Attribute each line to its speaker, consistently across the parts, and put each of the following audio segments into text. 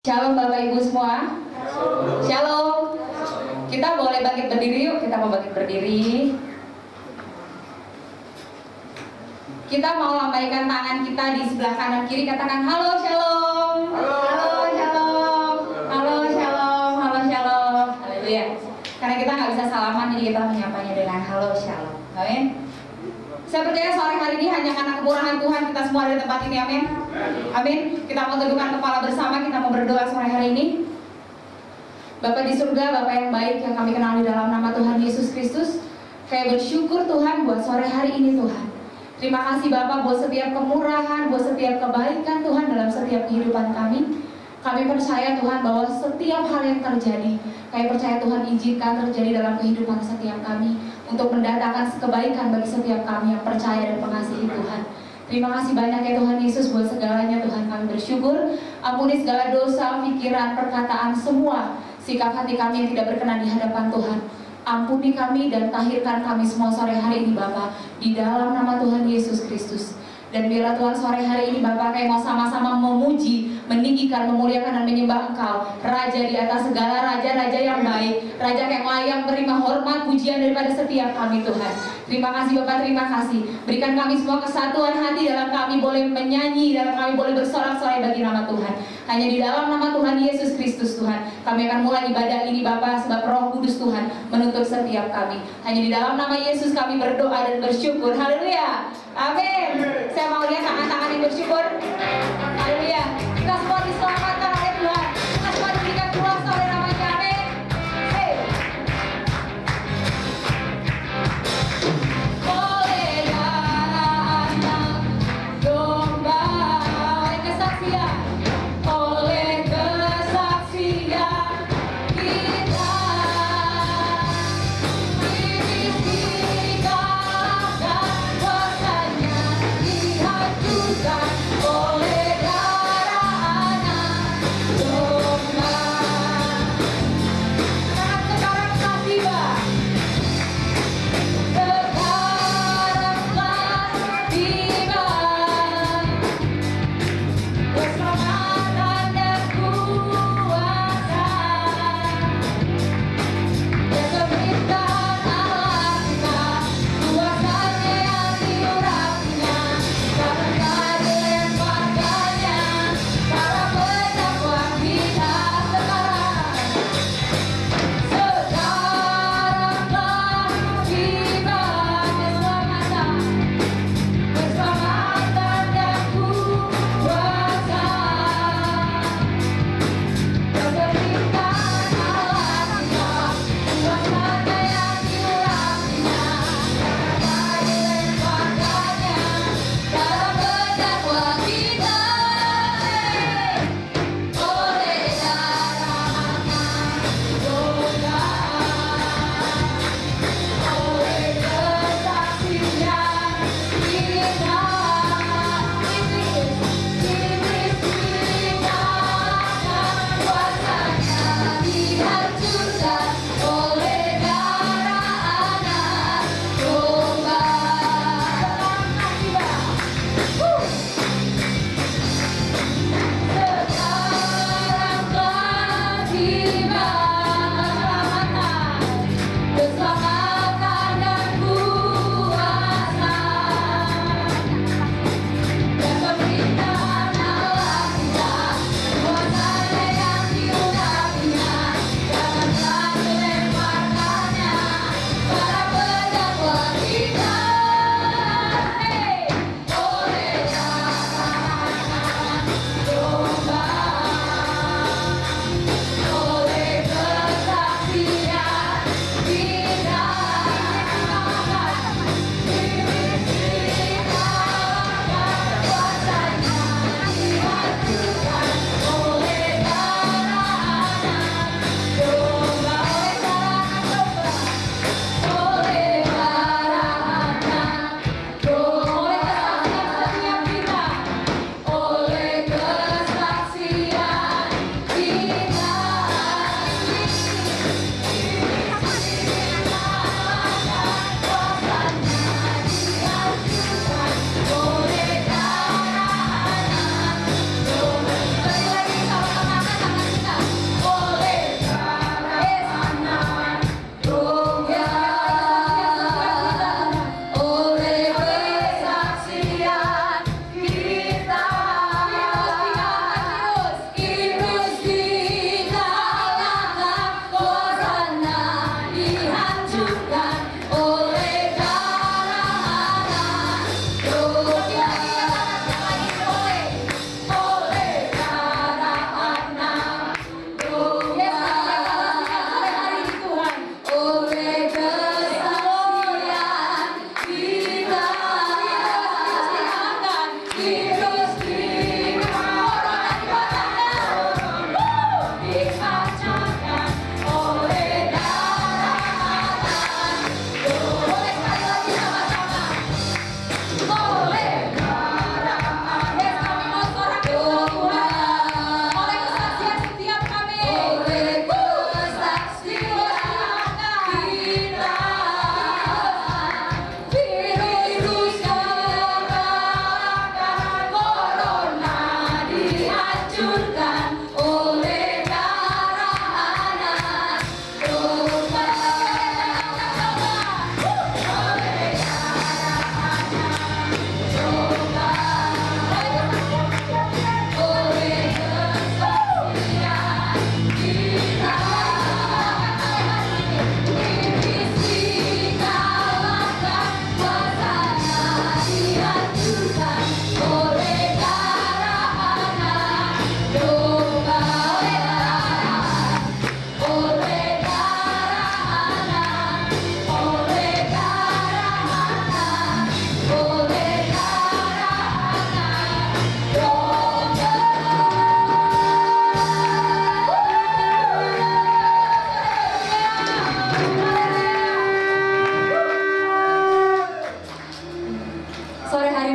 Speaker 1: Shalom Bapak Ibu semua. Shalom. Kita boleh bangkit berdiri yuk. Kita mau bangkit berdiri. Kita mau lambaikan tangan kita di sebelah kanan kiri. Katakan halo shalom. Halo shalom. Halo shalom. Halo shalom. Haleluya. Karena kita nggak bisa salaman, jadi kita menyapanya dengan halo shalom. Amin. Saya percaya sore hari ini hanya karena kemurahan Tuhan kita semua ada di tempat ini, amin. Amin. Kita mau teduhkan kepala bersama, kita mau berdoa sore hari ini. Bapak di surga, Bapak yang baik yang kami kenal di dalam nama Tuhan Yesus Kristus, kami bersyukur Tuhan buat sore hari ini Tuhan. Terima kasih Bapak buat setiap kemurahan, buat setiap kebaikan Tuhan dalam setiap kehidupan kami. Kami percaya Tuhan bahwa setiap hal yang terjadi, kami percaya Tuhan izinkan terjadi dalam kehidupan setiap kami untuk mendatangkan kebaikan bagi setiap kami yang percaya dan mengasihi Tuhan. Terima kasih banyak ya Tuhan Yesus buat segalanya Tuhan, kami bersyukur. Ampuni segala dosa, pikiran, perkataan, semua sikap hati kami yang tidak berkenan di hadapan Tuhan. Ampuni kami dan tahirkan kami semua sore hari ini Bapa, di dalam nama Tuhan Yesus Kristus. Dan biarlah Tuhan sore hari ini Bapak kami mau sama-sama memuji, meninggikan, memuliakan dan menyembah Engkau, Raja di atas segala raja-raja yang baik, Raja yang layak menerima hormat pujian daripada setiap kami Tuhan. Terima kasih Bapak, terima kasih. Berikan kami semua kesatuan hati dalam kami boleh menyanyi, dalam kami boleh bersorak-sorai bagi nama Tuhan. Hanya di dalam nama Tuhan Yesus Kristus Tuhan, kami akan mulai ibadah ini Bapak, sebab Roh Kudus Tuhan menuntut setiap kami. Hanya di dalam nama Yesus kami berdoa dan bersyukur. Haleluya. Amin. Saya mau lihat tangan-tangan yang bersyukur. Haleluya. Kita semua diselamatkan oleh Tuhan. Kita semua diberikan kuasa oleh namanya. Amin. Hey. Oleh darah anak domba, oleh kesaksian, oleh kesaksian kita dipisahkan, kuasanya dihancurkan oleh darah.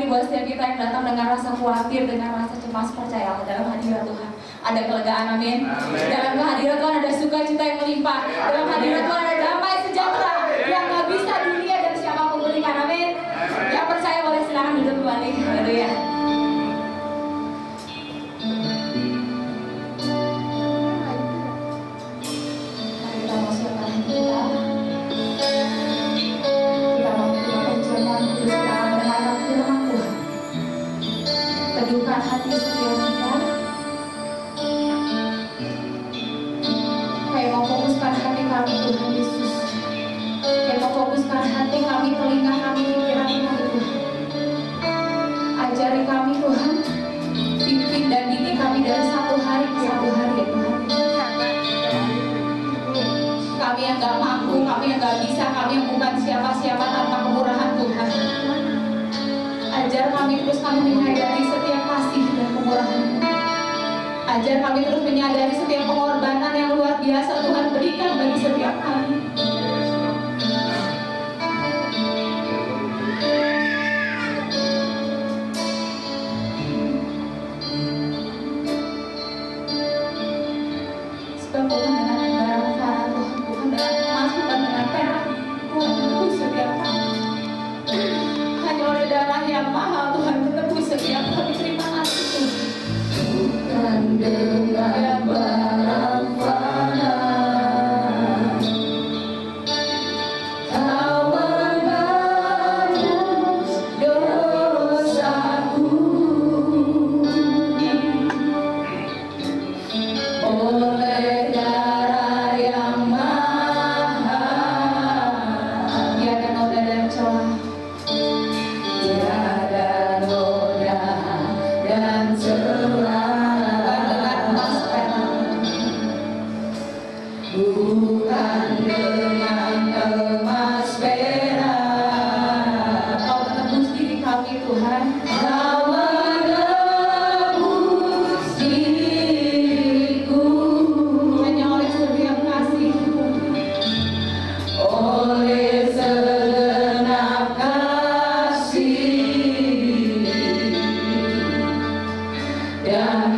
Speaker 1: buat setiap kita yang datang dengan rasa khawatir, dengan rasa cemas, percayalah dalam hadirat Tuhan ada kelegaan, amin. Dalam kehadirat Tuhan ada sukacita yang melimpah. Dalam hadirat Tuhan ada damai sejahtera yang gak bisa dunia dan siapapun berikan, amin. Yang percaya boleh silakan duduk kembali. Haleluya. Mari kita masukkan kita. Kita mau firman Kudus, kita akan mendengarkan firman Tuhan. Teduhkan hati setiap kita. Kayak mau fokuskan hati kami Tuhan Yesus. Kayak mau fokuskan hati kami, telinga kami, pikiran kami Tuhan. Ajari kami Tuhan, pimpin dan didik kami dari satu hari ke satu hari ya Tuhan. Kami yang gak mampu, kami yang gak bisa, kami yang bukan siapa-siapa tanpa kemurahan Tuhan. Ajar kami terus kami menyadari setiap kasih dan kemurahan. Ajar kami terus menyadari setiap pengorbanan yang luar biasa Tuhan berikan bagi setiap kami. Sebab Tuhan dengan barang fana Tuhan, Tuhan dengan emas, bukan dengan perak, Tuhan menebus setiap kami. Hanya oleh darah yang mahal Tuhan menebus setiap kami. Terima kasih Tuhan. Bukan dengan barang fana, Kau menebus dosaku. Oleh darah yang mahal, tiada noda dan celah, tiada noda dan celah. Bukan dengan emas perak, Kau menebus diri kami Tuhan. Kau menebus diriku hanya oleh setiap kasih-Mu, oleh segenap kasih dan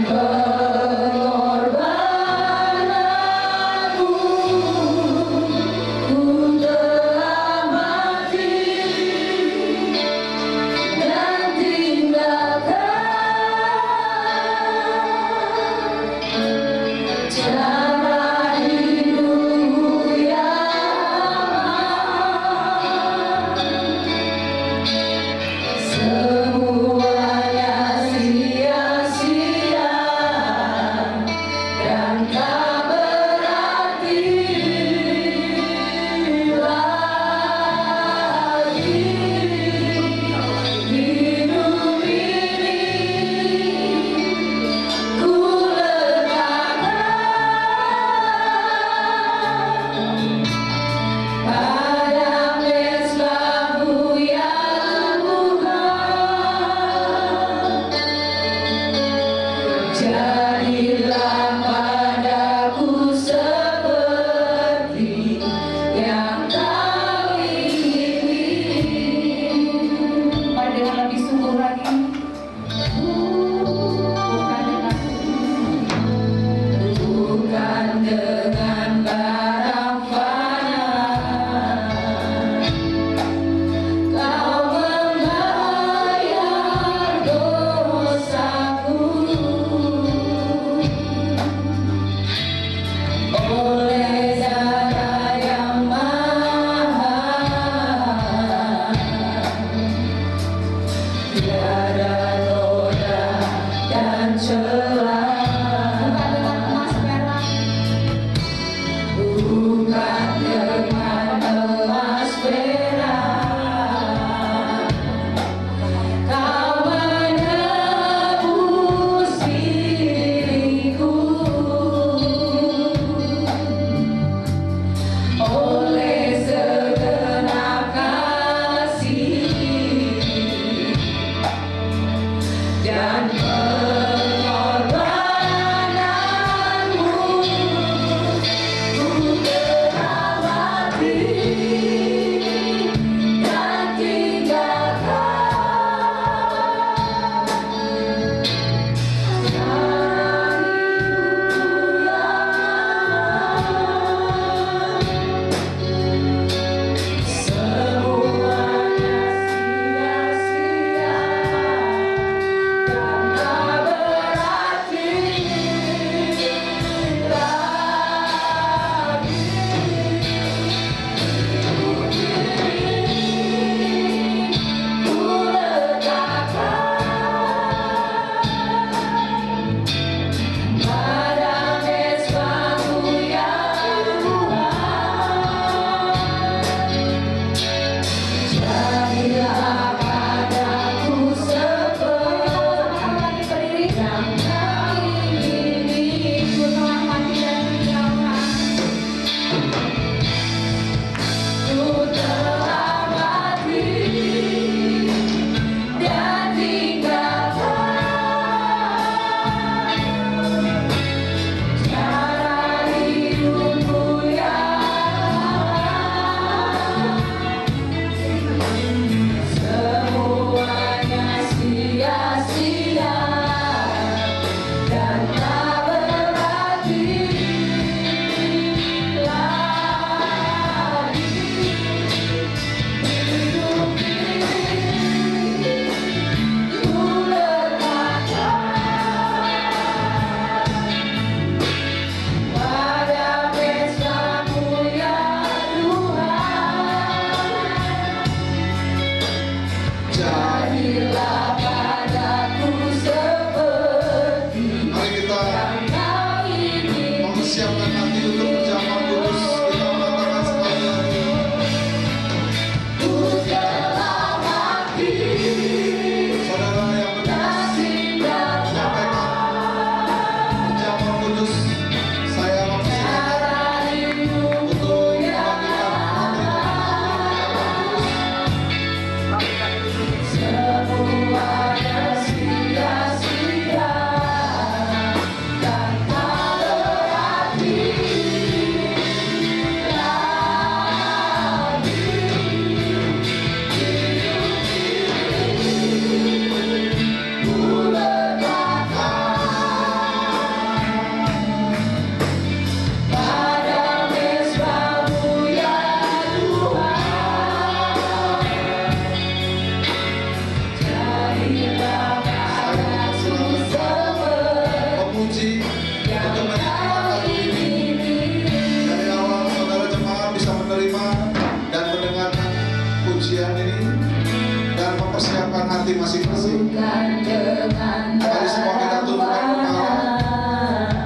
Speaker 2: persiapkan hati masing-masing. Mari semua kita tundukkan kepala.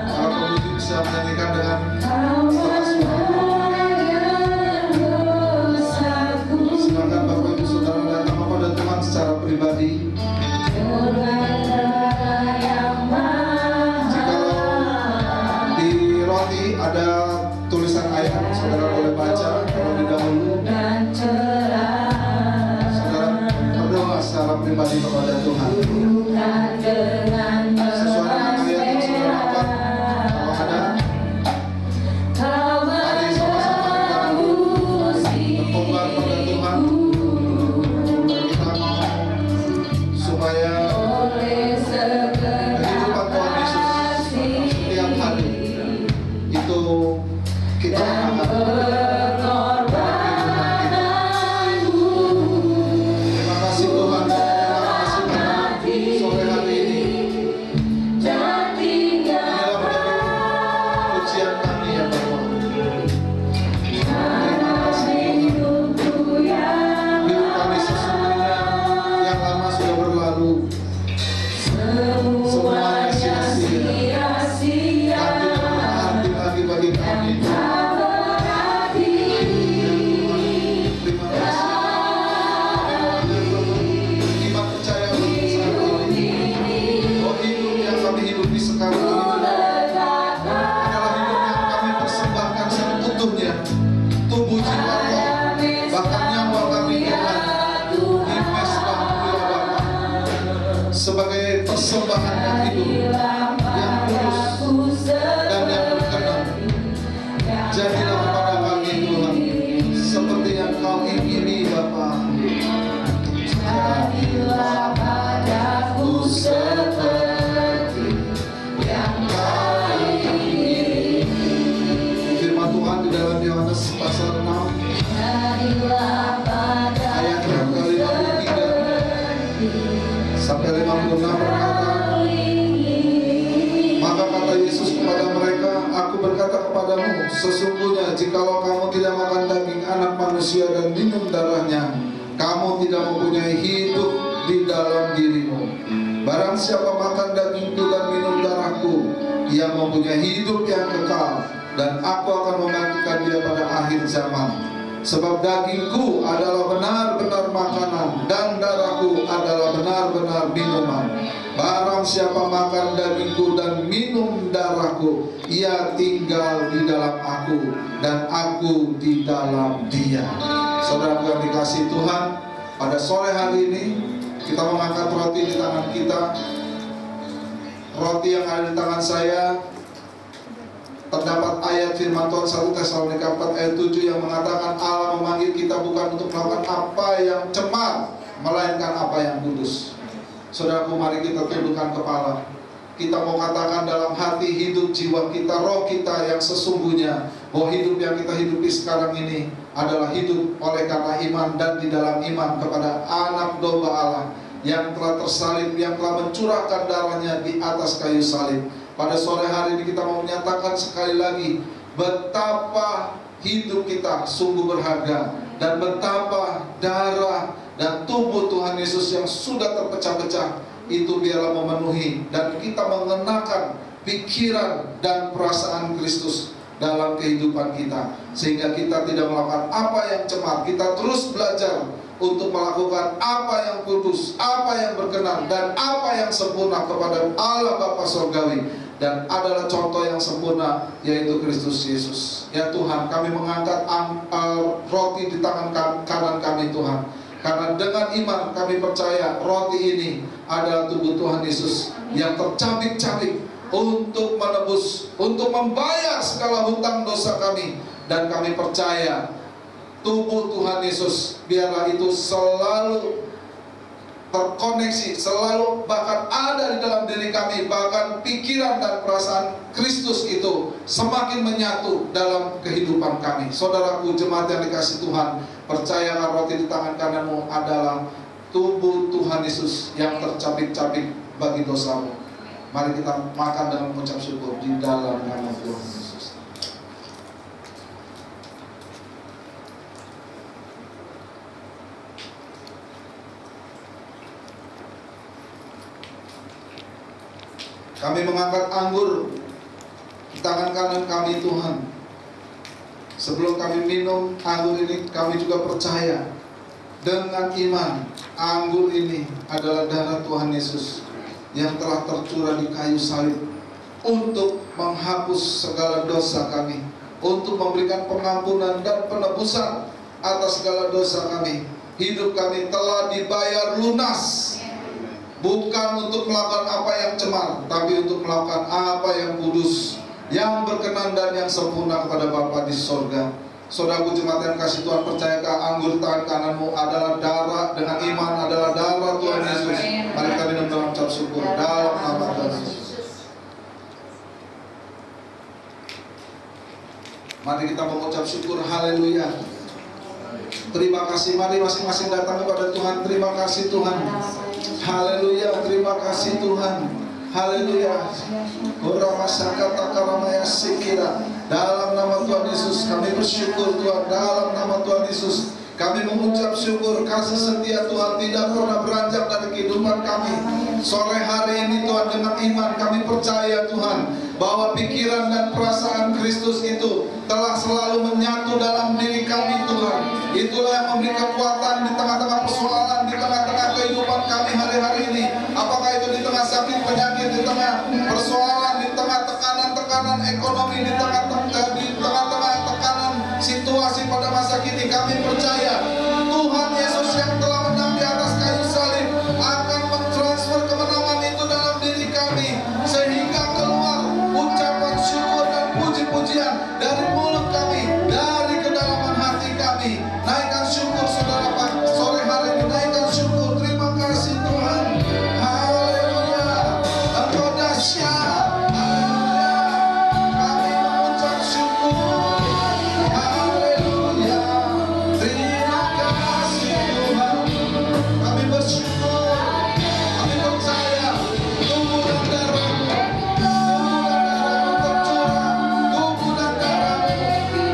Speaker 2: Para pemuji bisa menyanyikan dengan setengah suara. Silakan Bapak Ibu Saudara datang kepada Tuhan secara pribadi. Jika di roti ada tulisan ayat, saudara boleh baca terlebih dahulu. Secara pribadi kepada Tuhan sesuai dengan ayat yang sudah dapat. Kalau ada, mari sama-sama kita bertobat pada Tuhan. Dan kita mau supaya kehidupan Tuhan Yesus setiap hari itu kita mengangkat. Sebagai persembahan yang hidup, yang kudus dan yang berkenan. Jadilah kepada kami Tuhan seperti yang Kau ingini Bapa. Jadilah padaku seperti yang Kau ingini. Firman Tuhan di dalam Yohanes pasal 6 ayat yang ke-53 sampai 56 berkata, maka kata Yesus kepada mereka, aku berkata kepadamu, sesungguhnya jikalau kamu tidak makan daging anak manusia dan minum darahnya, kamu tidak mempunyai hidup di dalam dirimu. Barang siapa makan dagingku dan minum darahku, ia mempunyai hidup yang kekal, dan aku akan membangkitkan dia pada akhir zaman. Sebab dagingku adalah benar-benar makanan, dan darahku adalah benar-benar minuman. Barang siapa makan dagingku dan minum darahku, ia tinggal di dalam aku, dan aku di dalam dia. Saudaraku yang dikasihi Tuhan, pada sore hari ini kita mengangkat roti di tangan kita. Roti yang ada di tangan saya, terdapat ayat firman Tuhan 1 Tesalonika 4 ayat 7 yang mengatakan Allah memanggil kita bukan untuk melakukan apa yang cemar, melainkan apa yang kudus. Saudaraku, mari kita tundukkan kepala. Kita mau katakan dalam hati, hidup jiwa kita, roh kita yang sesungguhnya, bahwa hidup yang kita hidupi sekarang ini adalah hidup oleh karena iman dan di dalam iman kepada anak domba Allah yang telah tersalib, yang telah mencurahkan darahnya di atas kayu salib. Pada sore hari ini kita mau menyatakan sekali lagi betapa hidup kita sungguh berharga, dan betapa darah dan tubuh Tuhan Yesus yang sudah terpecah-pecah itu biarlah memenuhi dan kita mengenakan pikiran dan perasaan Kristus dalam kehidupan kita, sehingga kita tidak melakukan apa yang cemar. Kita terus belajar untuk melakukan apa yang kudus, apa yang berkenan, dan apa yang sempurna kepada Allah Bapa Surgawi, dan adalah contoh yang sempurna, yaitu Kristus Yesus. Ya Tuhan, kami mengangkat roti di tangan kanan kami Tuhan, karena dengan iman kami percaya roti ini adalah tubuh Tuhan Yesus yang tercabik-cabik untuk menebus, untuk membayar segala hutang dosa kami. Dan kami percaya tubuh Tuhan Yesus biarlah itu selalu terkoneksi, selalu bahkan ada di dalam diri kami, bahkan pikiran dan perasaan Kristus itu semakin menyatu dalam kehidupan kami. Saudaraku jemaat yang dikasihi Tuhan, percayalah roti di tangan kananmu adalah tubuh Tuhan Yesus yang tercabik-cabik bagi dosamu. Mari kita makan dengan mengucap syukur di dalam nama Tuhan Yesus. Kami mengangkat anggur di tangan kanan kami Tuhan. Sebelum kami minum anggur ini, kami juga percaya dengan iman anggur ini adalah darah Tuhan Yesus yang telah tercurah di kayu salib untuk menghapus segala dosa kami, untuk memberikan pengampunan dan penebusan atas segala dosa kami. Hidup kami telah dibayar lunas, bukan untuk melakukan apa yang cemar, tapi untuk melakukan apa yang kudus, yang berkenan dan yang sempurna kepada Bapa di sorga. Saudaraku jemaat yang kasih Tuhan, percayakah anggur tangan kananmu adalah darah, dengan iman adalah darah Tuhan Yesus? Mari kita minum dalam ucap syukur dalam nama Tuhan Yesus. Mari kita mengucap syukur, haleluya. Terima kasih, mari masing-masing datang kepada Tuhan. Terima kasih Tuhan, haleluya. Terima kasih Tuhan, haleluya. Dalam nama Tuhan Yesus kami bersyukur Tuhan. Dalam nama Tuhan Yesus kami mengucap syukur, kasih setia Tuhan tidak pernah beranjak dari kehidupan kami. Sore hari ini Tuhan, dengan iman kami percaya Tuhan bahwa pikiran dan perasaan Kristus itu telah selalu menyatu dalam diri kami Tuhan. Itulah yang memberi kekuatan di tengah-tengah persoalan, di tengah-tengah kehidupan kami hari-hari ini. Apakah itu di tengah sakit penyakit, di tengah persoalan, di tengah tekanan-tekanan ekonomi, di tengah-tengah tekanan situasi pada masa kini, kami percaya Tuhan Yesus yang telah menang di atas kayu salib akan mentransfer kemenangan itu dalam diri kami, sehingga keluar ucapan syukur dan puji-pujian dari mulut kami, dari kedalaman hati kami. Naikkan syukur saudara Pak, sore hari ini naikkan syukur. Terima kasih Tuhan, haleluya. Engkau dahsyat, haleluya. Kami mengucap syukur, haleluya. Terima kasih Tuhan. Kami bersyukur, kami percaya tubuh dan darah-Mu, tubuh dan darah-Mu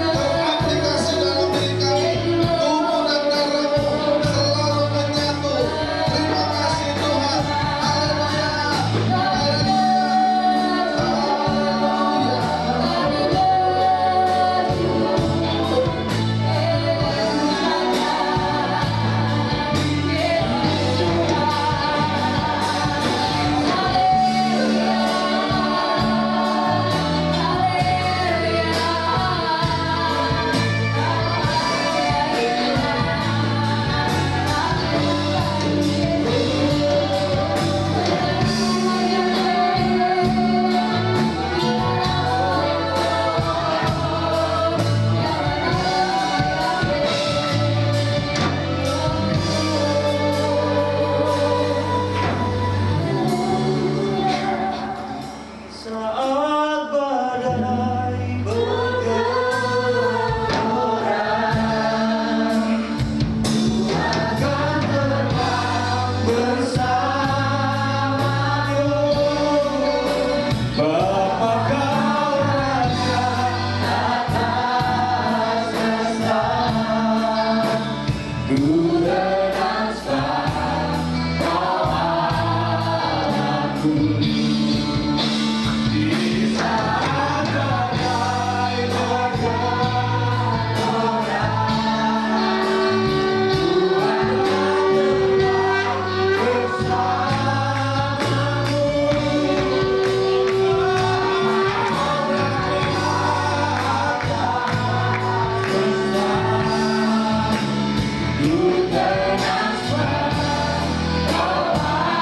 Speaker 2: teraplikasi dalam diri kami. Tubuh dan darah-Mu selalu menyatu. Terima kasih Tuhan, haleluya, haleluya,
Speaker 3: Saat badai bergelora, akan terbang bersamamu. Bapa Kau Raja atas semesta, ku transfer Kau Allahku. Di saat badai bergelora, Tuhan terbang bersamamu. Ku transfer Kau Allahku.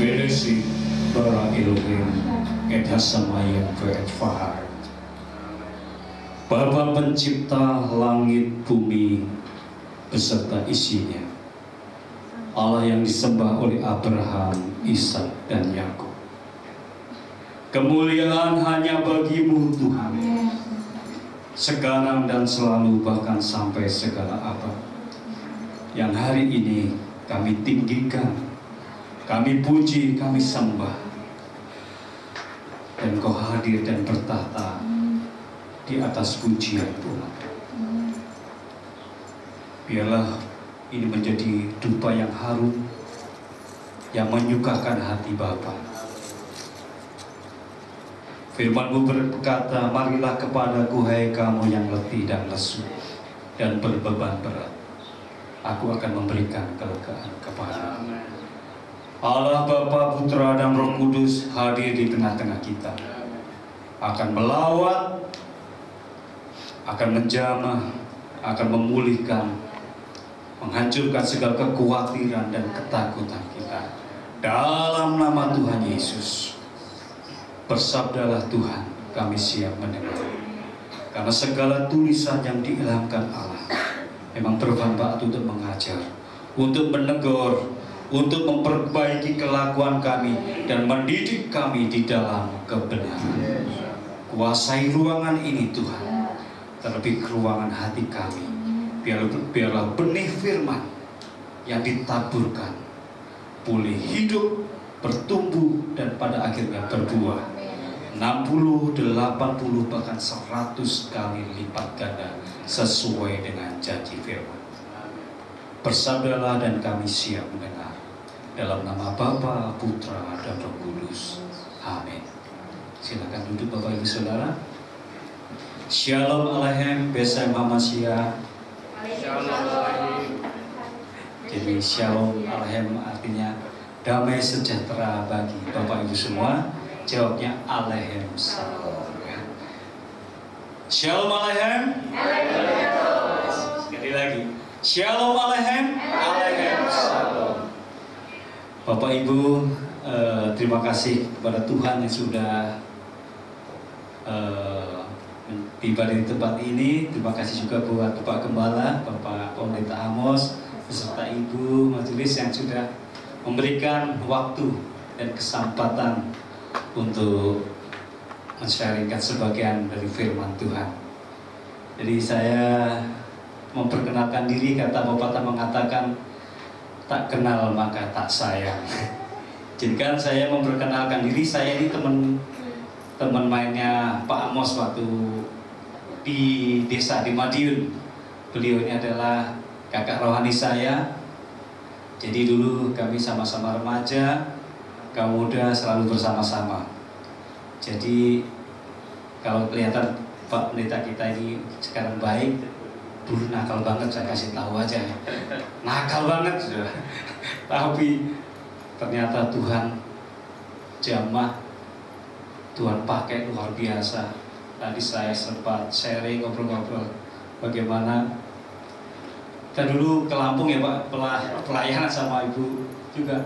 Speaker 3: Beresi bara Elohim et hasamayim ve'et fahar. Bapa pencipta langit bumi beserta isinya, Allah yang disembah oleh Abraham, Ishak dan Yakub. Kemuliaan hanya bagi-Mu Tuhan, sekarang dan selalu, bahkan sampai segala abad. Yang hari ini kami tinggikan, kami puji, kami sembah. Dan Kau hadir dan bertahta di atas pujian Tuhan. Biarlah ini menjadi dupa yang harum, yang menyukakan hati Bapa. Firman-Mu berkata, marilah kepadaku hai kamu yang letih dan lesu dan berbeban berat, aku akan memberikan kelegaan kepadamu. Allah Bapa, Putra dan Roh Kudus hadir di tengah-tengah kita, akan melawat, akan menjamah, akan memulihkan, menghancurkan segala kekhawatiran dan ketakutan kita. Dalam nama Tuhan Yesus, bersabdalah Tuhan, kami siap mendengar. Karena segala tulisan yang diilhamkan Allah memang bermanfaat untuk mengajar, untuk menegur, untuk memperbaiki kelakuan kami dan mendidik kami di dalam kebenaran. Kuasai ruangan ini Tuhan, terlebih ruangan hati kami. Biarlah benih firman yang ditaburkan boleh hidup, bertumbuh, dan pada akhirnya berbuah 60, 80, bahkan 100 kali lipat ganda sesuai dengan janji firman. Bersabdalah dan kami siap mendengar. Dalam nama Bapa, Putra, dan Roh Kudus. Amin. Silakan duduk Bapak Ibu Saudara. Shalom Aleichem, Besem Hamashiach. Jadi Shalom Aleichem artinya damai sejahtera bagi Bapak Ibu semua. Jawabnya Aleichem Shalom. Shalom Aleichem. Sekali lagi. Shalom Aleichem. Aleichem Shalom. Bapak Ibu, terima kasih kepada Tuhan yang sudah tiba di tempat ini. Terima kasih juga buat Bapak Gembala, Bapak Pendeta Amos, beserta Ibu Majelis yang sudah memberikan waktu dan kesempatan untuk men-sharingkan sebagian dari firman Tuhan. Jadi saya memperkenalkan diri, kata pepatah mengatakan tak kenal maka tak sayang. Jadi kan saya memperkenalkan diri, saya ini teman mainnya Pak Amos waktu di desa di Madiun. Beliau ini adalah kakak rohani saya. Jadi dulu kami sama-sama remaja, kaum muda selalu bersama-sama. Jadi kalau kelihatan Pak Pendeta kita ini sekarang baik, dulu nakal banget, saya kasih tahu aja. Nakal banget sudah. Tapi ternyata Tuhan jamah, Tuhan pakai luar biasa. Tadi saya sempat sharing, ngobrol-ngobrol bagaimana kita dulu ke Lampung ya Pak, pelayanan sama Ibu juga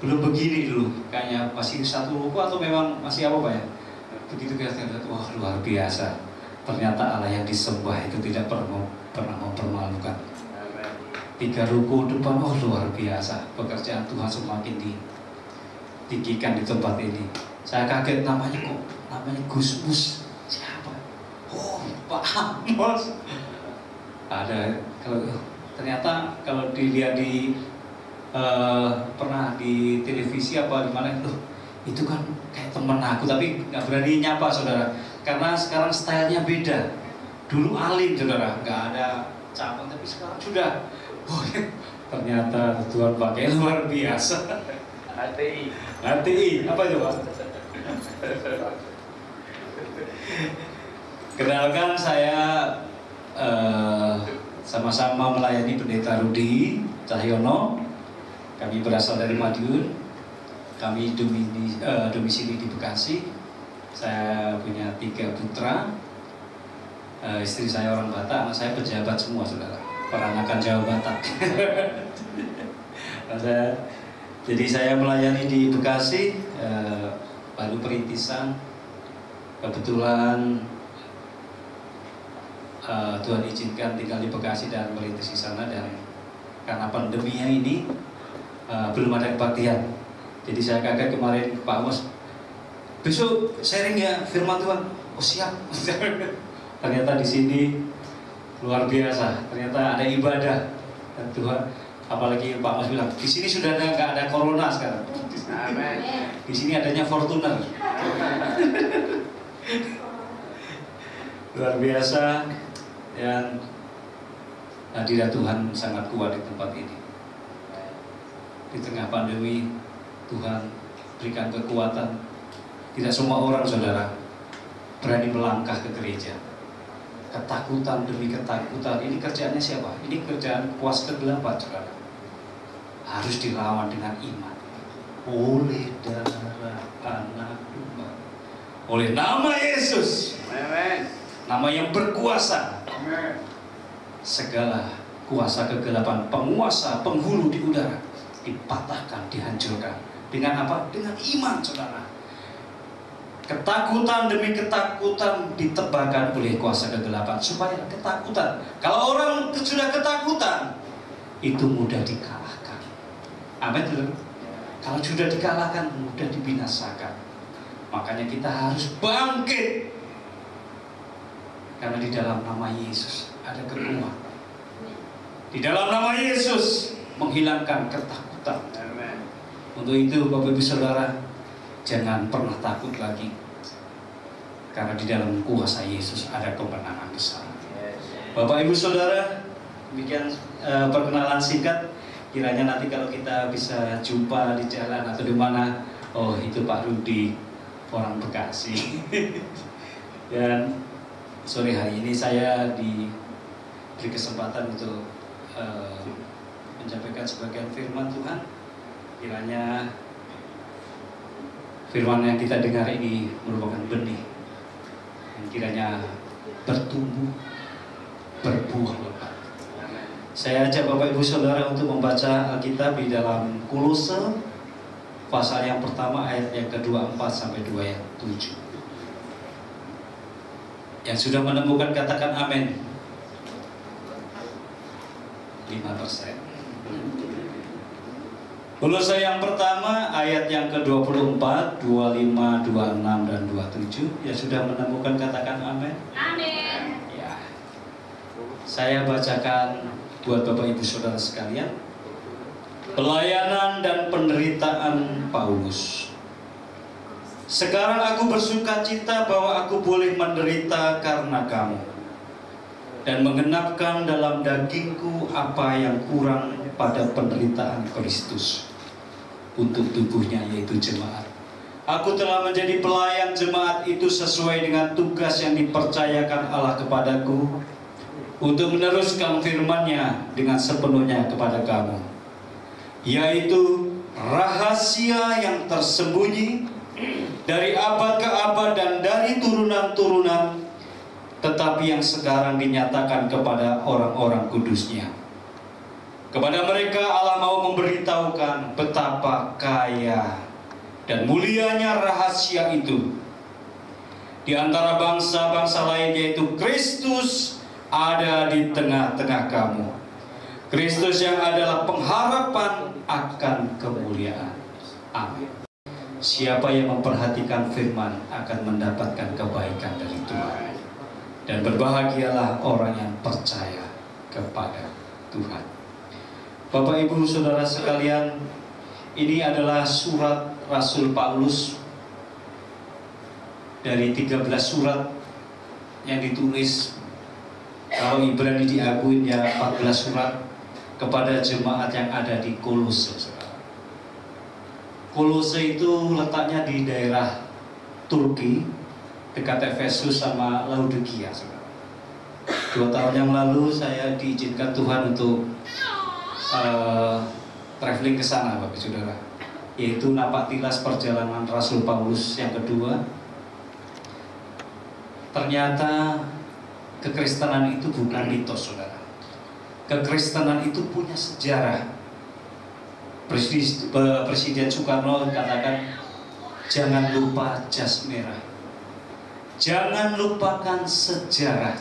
Speaker 3: belum begini dulu, kayaknya masih satu ruko atau memang masih apa Pak ya? Begitu kita lihat, wah luar biasa. Ternyata Allah yang disembah itu tidak pernah mempermalukan. 3 ruko depan, oh luar biasa. Pekerjaan Tuhan semakin ditinggikan di tempat ini. Saya kaget, namanya Gus Mus. Siapa? Oh Pak Amos. Ada, ternyata kalau dilihat di pernah di televisi apa di mana itu kan kayak temen aku, tapi nggak berani nyapa saudara, karena sekarang stylenya beda. Dulu alim saudara, nggak ada cabang, tapi sekarang sudah. Oh, ternyata Tuhan pakai luar biasa. HTI apa coba? Kenalkan, saya sama-sama melayani Pendeta Rudi Cahyono. Kami berasal dari Madiun. Kami domisili di Bekasi. Saya punya 3 putra. Istri saya orang Batak, anak saya pejabat semua saudara, peranakan Jawa Batak. Jadi saya melayani di Bekasi, baru perintisan. Kebetulan Tuhan izinkan tinggal di Bekasi dan merintis di sana, dan karena pandeminya ini belum ada kebaktian. Jadi saya kaget kemarin Pak Amos besok sharing ya firman Tuhan. Oh siap. Ternyata di sini luar biasa. Ternyata ada ibadah dan Tuhan. Apalagi Pak Mas bilang, di sini sudah nggak ada corona sekarang.
Speaker 4: Amin.
Speaker 3: Di sini adanya Fortuner. Luar biasa, dan hadirat Tuhan sangat kuat di tempat ini. Di tengah pandemi, Tuhan berikan kekuatan. Tidak semua orang, saudara, berani melangkah ke gereja. Ketakutan demi ketakutan, ini kerjaannya siapa? Ini kerjaan kuasa kegelapan, saudara. Harus dilawan dengan iman. Oleh darah anak domba, oleh nama Yesus,
Speaker 4: Amin.
Speaker 3: nama yang berkuasa.
Speaker 4: Amin.
Speaker 3: Segala kuasa kegelapan, penguasa, penghulu di udara dipatahkan, dihancurkan. Dengan apa? Dengan iman, saudara. Ketakutan demi ketakutan ditebakkan oleh kuasa kegelapan. Supaya ketakutan, kalau orang sudah ketakutan, itu mudah dikalahkan. Amin. Kalau sudah dikalahkan, mudah dibinasakan. Makanya kita harus bangkit. Karena di dalam nama Yesus ada kekuatan. Di dalam nama Yesus menghilangkan ketakutan.
Speaker 4: Amin.
Speaker 3: Untuk itu Bapak Ibu Saudara, jangan pernah takut lagi. Karena di dalam kuasa Yesus ada kemenangan besar. Bapak Ibu Saudara, demikian perkenalan singkat. Kiranya nanti kalau kita bisa jumpa di jalan atau di mana, oh itu Pak Rudi, orang Bekasi. Dan sore hari ini saya diberi kesempatan untuk menyampaikan sebagian firman Tuhan. Kiranya firman yang kita dengar ini merupakan benih yang kiranya bertumbuh, berbuah lebat. Saya ajak Bapak Ibu Saudara untuk membaca Alkitab di dalam Kolose pasal yang pertama ayat yang ke-24 sampai 27. Yang sudah menemukan katakan amin. 5%. Kolose yang pertama ayat yang ke-24, 25, 26 dan 27. Yang sudah menemukan katakan amin.
Speaker 1: Amin.
Speaker 3: Ya. Saya bacakan buat Bapak Ibu Saudara sekalian. Pelayanan dan penderitaan Paulus. Sekarang aku bersuka cita bahwa aku boleh menderita karena kamu, dan menggenapkan dalam dagingku apa yang kurang pada penderitaan Kristus untuk tubuhnya, yaitu jemaat. Aku telah menjadi pelayan jemaat itu sesuai dengan tugas yang dipercayakan Allah kepadaku, untuk meneruskan firman-Nya dengan sepenuhnya kepada kamu, yaitu rahasia yang tersembunyi dari abad ke abad dan dari turunan-turunan, tetapi yang sekarang dinyatakan kepada orang-orang kudus-Nya. Kepada mereka Allah mau memberitahukan betapa kaya dan mulianya rahasia itu di antara bangsa-bangsa lain, yaitu Kristus ada di tengah-tengah kamu. Kristus yang adalah pengharapan akan kemuliaan. Amin. Siapa yang memperhatikan firman akan mendapatkan kebaikan dari Tuhan. Dan berbahagialah orang yang percaya kepada Tuhan. Bapak Ibu Saudara sekalian, ini adalah surat Rasul Paulus dari 13 surat yang ditulis. Kalau Ibrani diakuin ya 14 surat kepada jemaat yang ada di Kolose. Kolose itu letaknya di daerah Turki, dekat Efesus sama Laodikia. 2 tahun yang lalu saya diizinkan Tuhan untuk traveling ke sana, Bapak Saudara, yaitu napaktilas perjalanan Rasul Paulus yang kedua. Ternyata kekristenan itu bukan mitos, saudara. Kekristenan itu punya sejarah. Presiden Soekarno katakan, jangan lupa jas merah, jangan lupakan sejarah.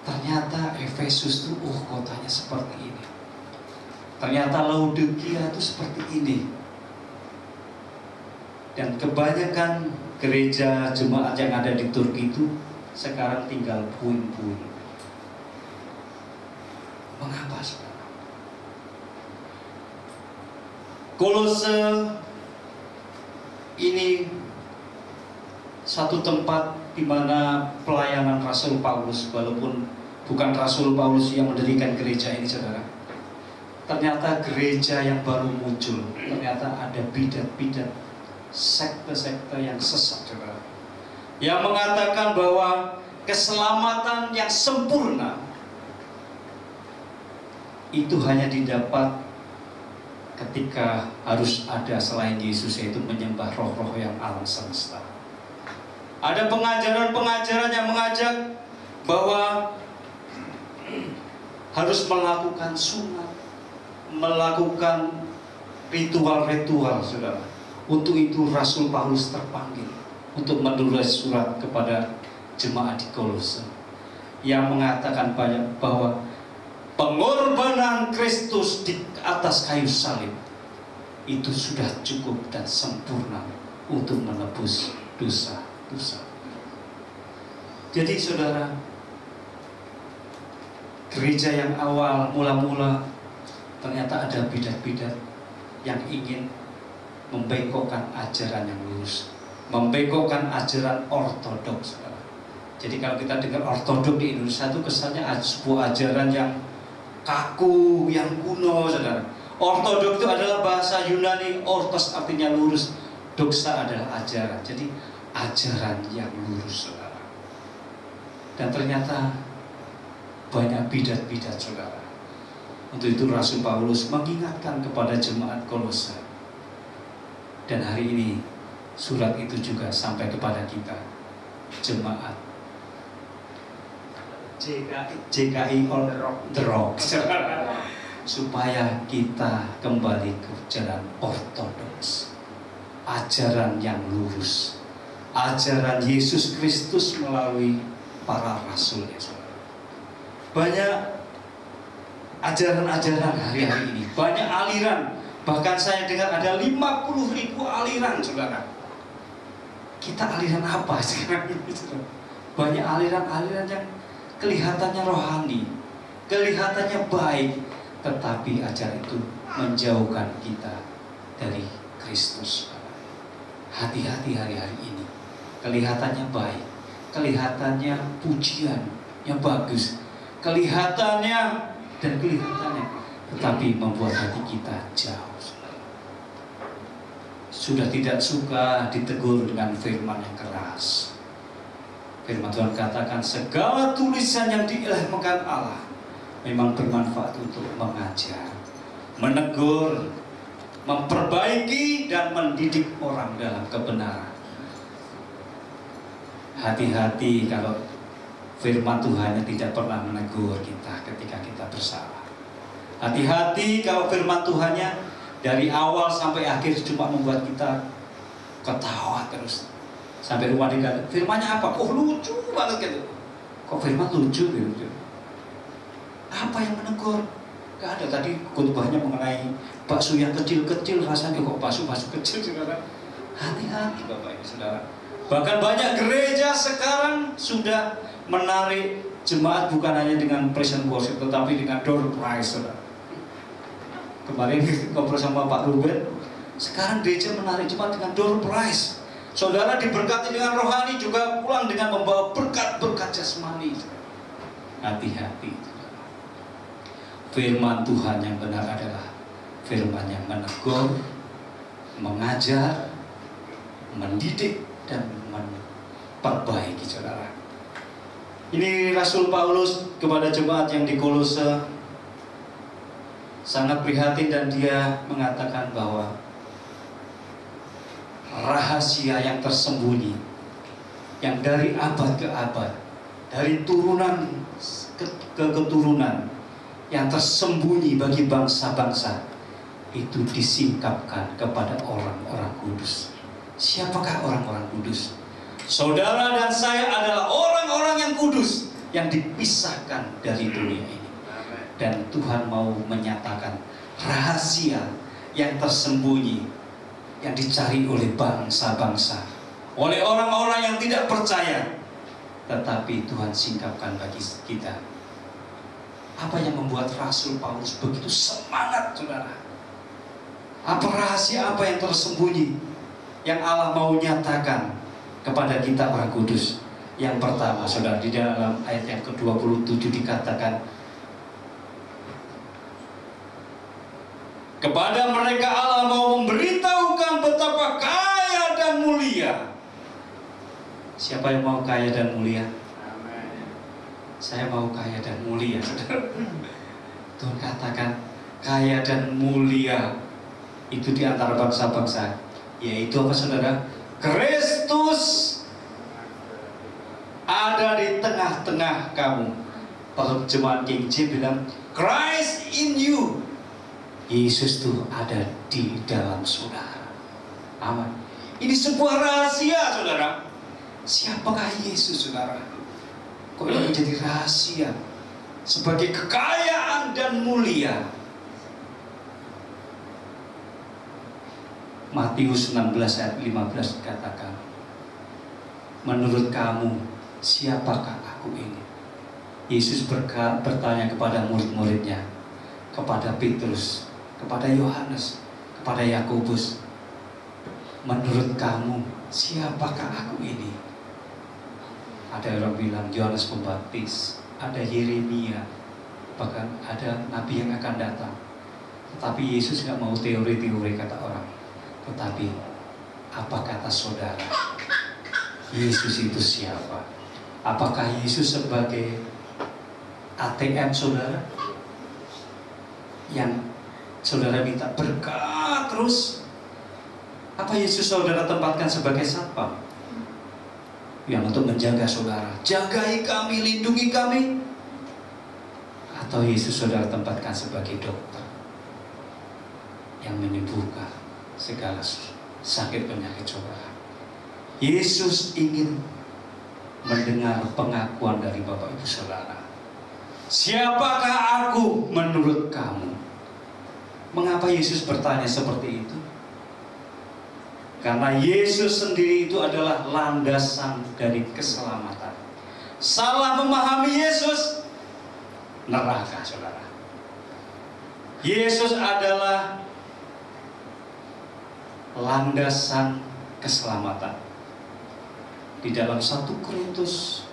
Speaker 3: Ternyata Efesus itu, kotanya seperti ini. Ternyata Laodikia itu seperti ini. Dan kebanyakan gereja jemaat yang ada di Turki itu sekarang tinggal puing-puing. Mengapa saudara? Kolose ini satu tempat di mana pelayanan Rasul Paulus, walaupun bukan Rasul Paulus yang mendirikan gereja ini saudara, ternyata gereja yang baru muncul, ternyata ada bidat-bidat, sekte-sekte yang sesat saudara, yang mengatakan bahwa keselamatan yang sempurna itu hanya didapat ketika harus ada selain Yesus, yaitu menyembah roh-roh yang alam semesta. Ada pengajaran-pengajaran yang mengajak bahwa harus melakukan sunat, melakukan ritual-ritual saudara. Untuk itu Rasul Paulus terpanggil untuk menulis surat kepada jemaat di Kolose yang mengatakan banyak bahwa pengorbanan Kristus di atas kayu salib itu sudah cukup dan sempurna untuk menebus dosa-dosa. Jadi saudara, gereja yang awal mula-mula ternyata ada bidat-bidat yang ingin membengkokkan ajaran yang lurus, membengkokkan ajaran ortodoks. Jadi kalau kita dengar ortodoks di Indonesia itu kesannya sebuah ajaran yang kaku, yang kuno saudara. Ortodoks itu adalah bahasa Yunani, ortos artinya lurus, doxa adalah ajaran. Jadi ajaran yang lurus saudara. Dan ternyata banyak bidat-bidat saudara. Untuk itu Rasul Paulus mengingatkan kepada jemaat Kolose. Dan hari ini surat itu juga sampai kepada kita, jemaat JKI on the Rock, supaya kita kembali ke jalan ortodoks, ajaran yang lurus, ajaran Yesus Kristus melalui para rasulnya. Banyak ajaran-ajaran hari-hari ini, banyak aliran, bahkan saya dengar ada 50.000 aliran saudara. Kita aliran apa sekarang ini saudara? Banyak aliran-aliran yang kelihatannya rohani, kelihatannya baik, tetapi ajaran itu menjauhkan kita dari Kristus. Hati-hati hari-hari ini. Kelihatannya baik, kelihatannya pujiannya bagus, kelihatannya, tetapi membuat hati kita jauh. Sudah tidak suka ditegur dengan firman yang keras. Firman Tuhan katakan segala tulisan yang diilhamkan Allah memang bermanfaat untuk mengajar, menegur, memperbaiki dan mendidik orang dalam kebenaran. Hati-hati kalau firman Tuhan tidak pernah menegur kita ketika kita bersalah. Hati-hati kalau firman Tuhannya dari awal sampai akhir cuma membuat kita ketawa terus. Sampai rumah dikatakan, firmannya apa? Oh lucu banget gitu. Kok firman lucu gitu? Apa yang menegur? Gak ada. Tadi khotbahnya mengenai bakso yang kecil-kecil, rasanya kok bakso kecil saudara. Hati-hati Bapak Ibu Saudara. Bahkan banyak gereja sekarang sudah menarik jemaat bukan hanya dengan praise and worship, tetapi dengan door prize saudara. Kemarin ngobrol sama Pak Ruben, sekarang gereja menarik jemaat dengan door prize. Saudara diberkati dengan rohani, juga pulang dengan membawa berkat-berkat jasmani. Hati-hati. Firman Tuhan yang benar adalah firman yang menegur, mengajar, mendidik, dan memperbaiki saudara. Ini Rasul Paulus kepada jemaat yang di Kolose sangat prihatin, dan dia mengatakan bahwa rahasia yang tersembunyi, yang dari abad ke abad, dari turunan ke keturunan, yang tersembunyi bagi bangsa-bangsa, itu disingkapkan kepada orang-orang kudus. Siapakah orang-orang kudus? Saudara dan saya adalah orang-orang yang kudus, yang dipisahkan dari dunia ini. Dan Tuhan mau menyatakan rahasia yang tersembunyi yang dicari oleh bangsa-bangsa, oleh orang-orang yang tidak percaya, tetapi Tuhan singkapkan bagi kita. Apa yang membuat Rasul Paulus begitu semangat, saudara? Apa rahasia apa yang tersembunyi yang Allah mau nyatakan kepada kita orang kudus? Yang pertama, saudara, di dalam ayat yang ke-27 dikatakan, kepada mereka Allah mau memberitahukan betapa kaya dan mulia. Siapa yang mau kaya dan mulia? Saya mau kaya dan mulia, saudara. Tuhan katakan kaya dan mulia itu di antara bangsa-bangsa, yaitu apa, saudara? Kristus ada di tengah-tengah kamu. Terjemahan King James bilang Christ in you. Yesus itu ada di dalam saudara. Amin. Ini sebuah rahasia, saudara. Siapakah Yesus, saudara? Kok ini menjadi rahasia sebagai kekayaan dan mulia? Matius 16 ayat 15 dikatakan, menurut kamu siapakah aku ini? Yesus bertanya kepada murid-muridnya, kepada Petrus, kepada Yohanes, kepada Yakobus, menurut kamu siapakah aku ini? Ada orang bilang Yohanes Pembaptis, ada Yeremia, bahkan ada nabi yang akan datang. Tetapi Yesus nggak mau teori-teori kata orang. Tetapi apa kata saudara? Yesus itu siapa? Apakah Yesus sebagai ATM saudara yang saudara minta berkat terus? Apa Yesus saudara tempatkan sebagai satpam yang untuk menjaga saudara, jagai kami, lindungi kami? Atau Yesus saudara tempatkan sebagai dokter yang menyembuhkan segala sakit penyakit saudara? Yesus ingin mendengar pengakuan dari Bapak Ibu saudara. Siapakah aku menurut kamu? Mengapa Yesus bertanya seperti itu? Karena Yesus sendiri itu adalah landasan dari keselamatan. Salah memahami Yesus, neraka, saudara. Yesus adalah landasan keselamatan. Di dalam 1 Korintus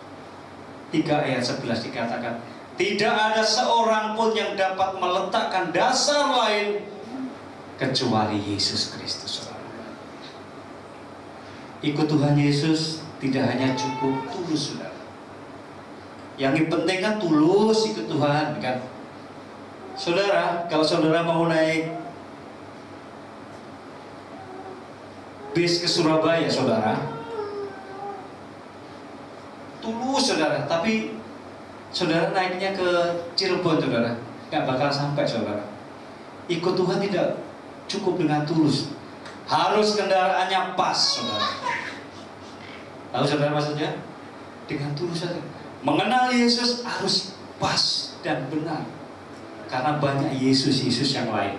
Speaker 3: 3 ayat 11 dikatakan, tidak ada seorang pun yang dapat meletakkan dasar lain kecuali Yesus Kristus, saudara. Ikut Tuhan Yesus tidak hanya cukup tulus, saudara. Yang penting kan tulus ikut Tuhan, kan? Saudara, kalau saudara mau naik bis ke Surabaya, saudara, tulus, saudara. Tapi saudara naiknya ke Cirebon, saudara, nggak bakal sampai, saudara. Ikut Tuhan tidak cukup dengan tulus, harus kendaraannya pas, saudara. Tahu saudara maksudnya? Dengan tulus saja. Mengenal Yesus harus pas dan benar, karena banyak Yesus-Yesus yang lain.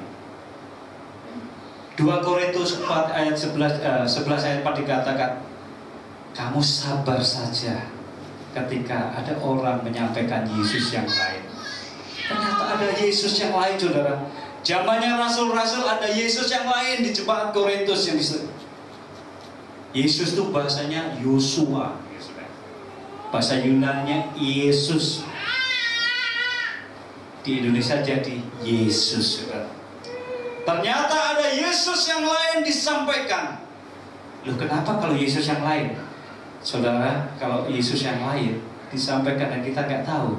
Speaker 3: 2 Korintus 4 ayat 11 ayat 4 dikatakan, kamu sabar saja ketika ada orang menyampaikan Yesus yang lain. Ternyata ada Yesus yang lain, saudara. Zamannya rasul-rasul ada Yesus yang lain di jemaat Korintus yang disebut. Yesus itu bahasanya Yosua, bahasa Yunannya Yesus. Di Indonesia jadi Yesus, saudara. Ternyata ada Yesus yang lain disampaikan. Loh, kenapa kalau Yesus yang lain? Saudara, kalau Yesus yang lain disampaikan dan kita nggak tahu,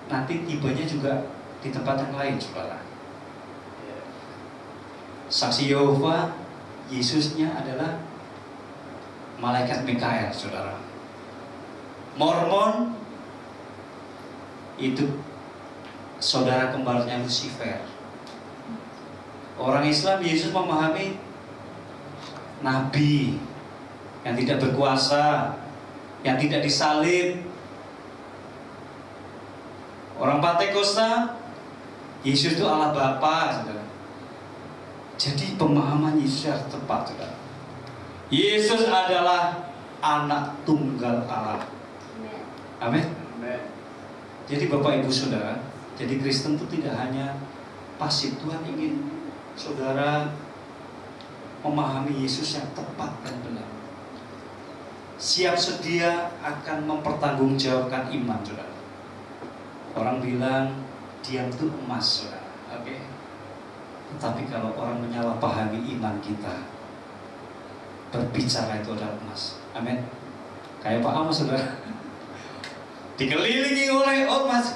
Speaker 3: nanti tibanya juga di tempat yang lain, saudara. Saksi Yehova, Yesusnya adalah malaikat Mikael, saudara. Mormon itu saudara kembarnya Lucifer. Orang Islam, Yesus memahami nabi yang tidak berkuasa, yang tidak disalib. Orang Pentakosta, Yesus itu Allah Bapa, saudara. Jadi pemahaman Yesus harus tepat, saudara. Yesus adalah anak tunggal Allah. Amin. Jadi Bapak Ibu Saudara, jadi Kristen itu tidak hanya pasif. Tuhan ingin saudara memahami Yesus yang tepat dan benar. Siap sedia akan mempertanggungjawabkan iman, saudara. Orang bilang diam itu emas, saudara. Oke. Tetapi kalau orang menyalahpahami iman kita, berbicara itu adalah emas. Amin. Kayak Pak Amos, saudara. Dikelilingi oleh emas.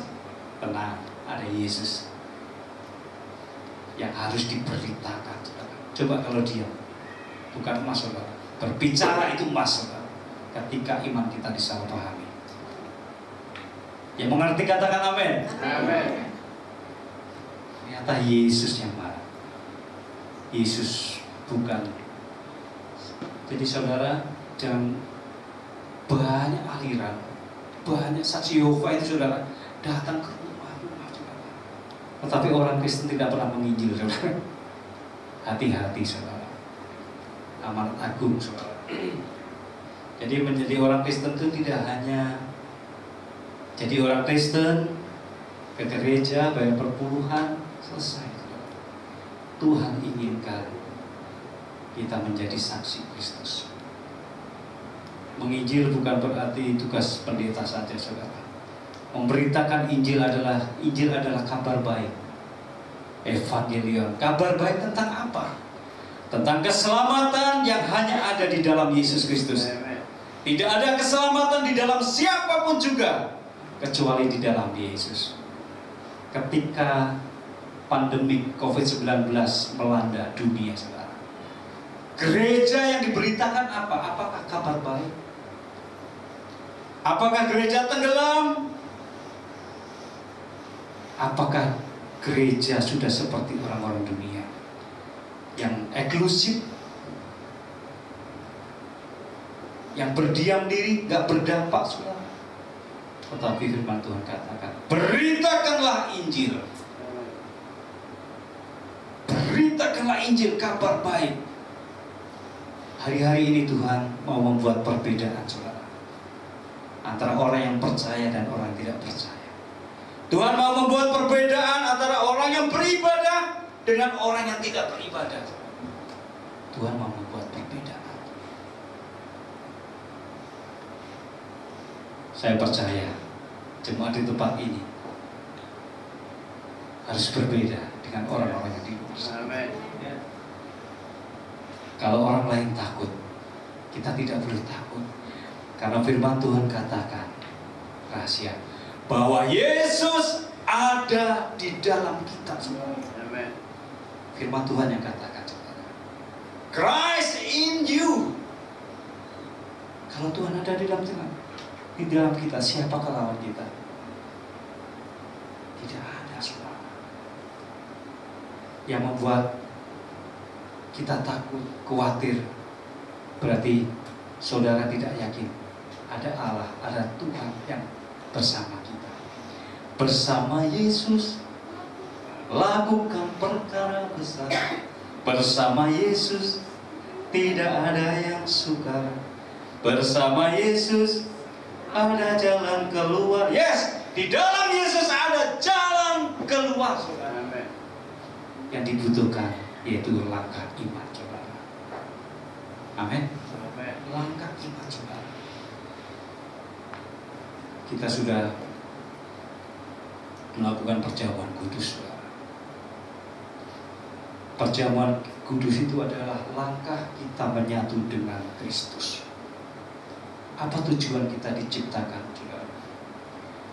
Speaker 3: Tenang, ada Yesus yang harus diberitakan, saudara. Coba kalau diam, bukan emas, saudara. Berbicara itu emas, saudara. Ketika iman kita disalahpahami. Yang mengerti katakan amin.
Speaker 4: Amin.
Speaker 3: Ternyata Yesus yang marah. Yesus bukan. Jadi saudara, jangan banyak aliran, banyak saksi Yehova itu saudara datang ke rumah-rumah saudara. Tetapi orang Kristen tidak pernah menginjil, saudara. Hati-hati, saudara. Amanat agung, saudara. Jadi menjadi orang Kristen itu tidak hanya jadi orang Kristen ke gereja, bayar perpuluhan, selesai, saudara. Tuhan inginkan kita menjadi saksi Kristus. Menginjil bukan berarti tugas pendeta saja, saudara. Memberitakan Injil adalah kabar baik. Evangelion, kabar baik tentang apa? Tentang keselamatan yang hanya ada di dalam Yesus Kristus. Tidak ada keselamatan di dalam siapapun juga kecuali di dalam Yesus. Ketika pandemi COVID-19 melanda dunia, saudara, gereja yang diberitakan apa? Apakah kabar baik? Apakah gereja tenggelam? Apakah gereja sudah seperti orang-orang dunia yang eksklusif, yang berdiam diri, gak berdampak, saudara? Tetapi firman Tuhan katakan, beritakanlah Injil. Beritakanlah Injil, kabar baik. Hari-hari ini Tuhan mau membuat perbedaan, saudara, antara orang yang percaya dan orang yang tidak percaya. Tuhan mau membuat perbedaan antara orang yang beribadah dengan orang yang tidak beribadah. Tuhan mau membuat perbedaan. Saya percaya jemaat di tempat ini harus berbeda dengan orang-orang yang di luar sana. Kalau orang lain takut, kita tidak boleh takut. Karena firman Tuhan katakan, rahasia, bahwa Yesus ada di dalam kita semua. Firman Tuhan yang katakan, Christ in you. Kalau Tuhan ada di dalam kita, siapakah lawan kita? Tidak ada, saudara. Yang membuat kita takut, khawatir, berarti saudara tidak yakin ada Allah, ada Tuhan yang bersama kita. Bersama Yesus lakukan perkara besar. Bersama Yesus tidak ada yang sukar. Bersama Yesus ada jalan keluar. Yes, di dalam Yesus ada jalan keluar, saudara. Yang dibutuhkan yaitu langkah iman, saudara. Amin. Langkah iman, saudara. Kita sudah melakukan perjamuan kudus, saudara. Perjamuan kudus itu adalah langkah kita menyatu dengan Kristus. Apa tujuan kita diciptakan, saudara?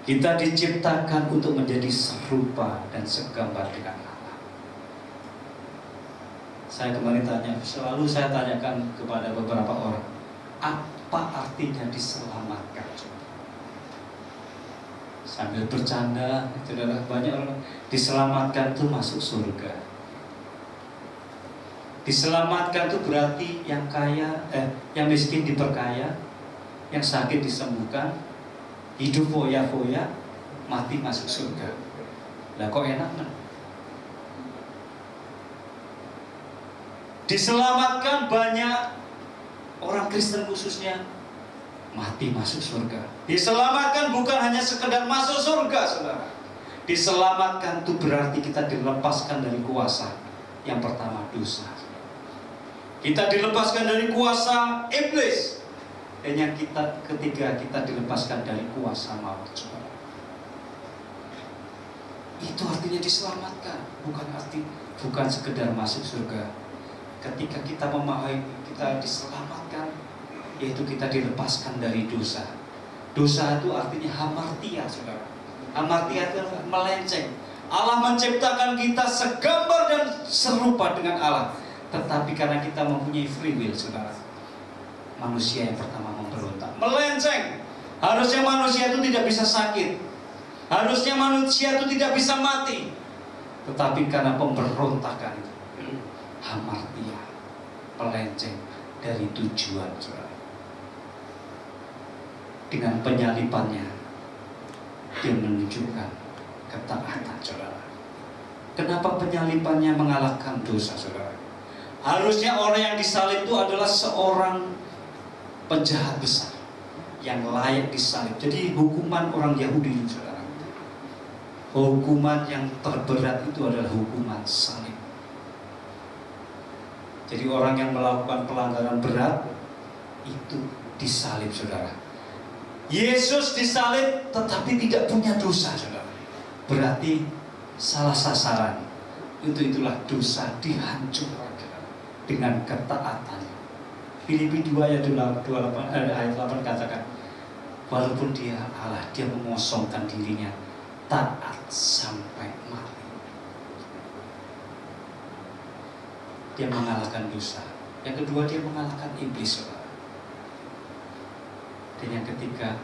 Speaker 3: Kita diciptakan untuk menjadi serupa dan segambar dengan Allah. Saya kemarin selalu saya tanyakan kepada beberapa orang, apa artinya diselamatkan? Sambil bercanda, saudara, banyak orang diselamatkan itu masuk surga. Diselamatkan itu berarti yang kaya, yang miskin diperkaya, yang sakit disembuhkan, hidup foya-foya, mati masuk surga. Lah kok enak kan? Diselamatkan banyak orang Kristen khususnya mati masuk surga. Diselamatkan bukan hanya sekedar masuk surga, saudara. Diselamatkan itu berarti kita dilepaskan dari kuasa. Yang pertama, dosa. Kita dilepaskan dari kuasa iblis. Dan yang ketiga, kita dilepaskan dari kuasa maut, saudara. Itu artinya diselamatkan, bukan sekedar masuk surga. Ketika kita memahami kita diselamatkan, yaitu kita dilepaskan dari dosa. Dosa itu artinya hamartia, saudara. Hamartia itu melenceng. Allah menciptakan kita segambar dan serupa dengan Allah, tetapi karena kita mempunyai free will, saudara, manusia yang pertama memberontak, melenceng. Harusnya manusia itu tidak bisa sakit, harusnya manusia itu tidak bisa mati, tetapi karena pemberontakan itu, hamartia, melenceng dari tujuan, saudara. Dengan penyalipannya, dia menunjukkan ketaatan, saudara. Kenapa penyalipannya mengalahkan dosa, saudara? Harusnya orang yang disalib itu adalah seorang penjahat besar yang layak disalib. Jadi hukuman orang Yahudi, saudara, hukuman yang terberat itu adalah hukuman salib. Jadi orang yang melakukan pelanggaran berat itu disalib, saudara. Yesus disalib tetapi tidak punya dosa, saudara. Berarti salah sasaran. Itulah dosa dihancurkan dengan ketaatan. Filipi 2 ayat 8 katakan, walaupun dia Allah, dia mengosongkan dirinya, taat sampai mati. Dia mengalahkan dosa. Yang kedua, dia mengalahkan iblis, saudara. Dan yang ketiga,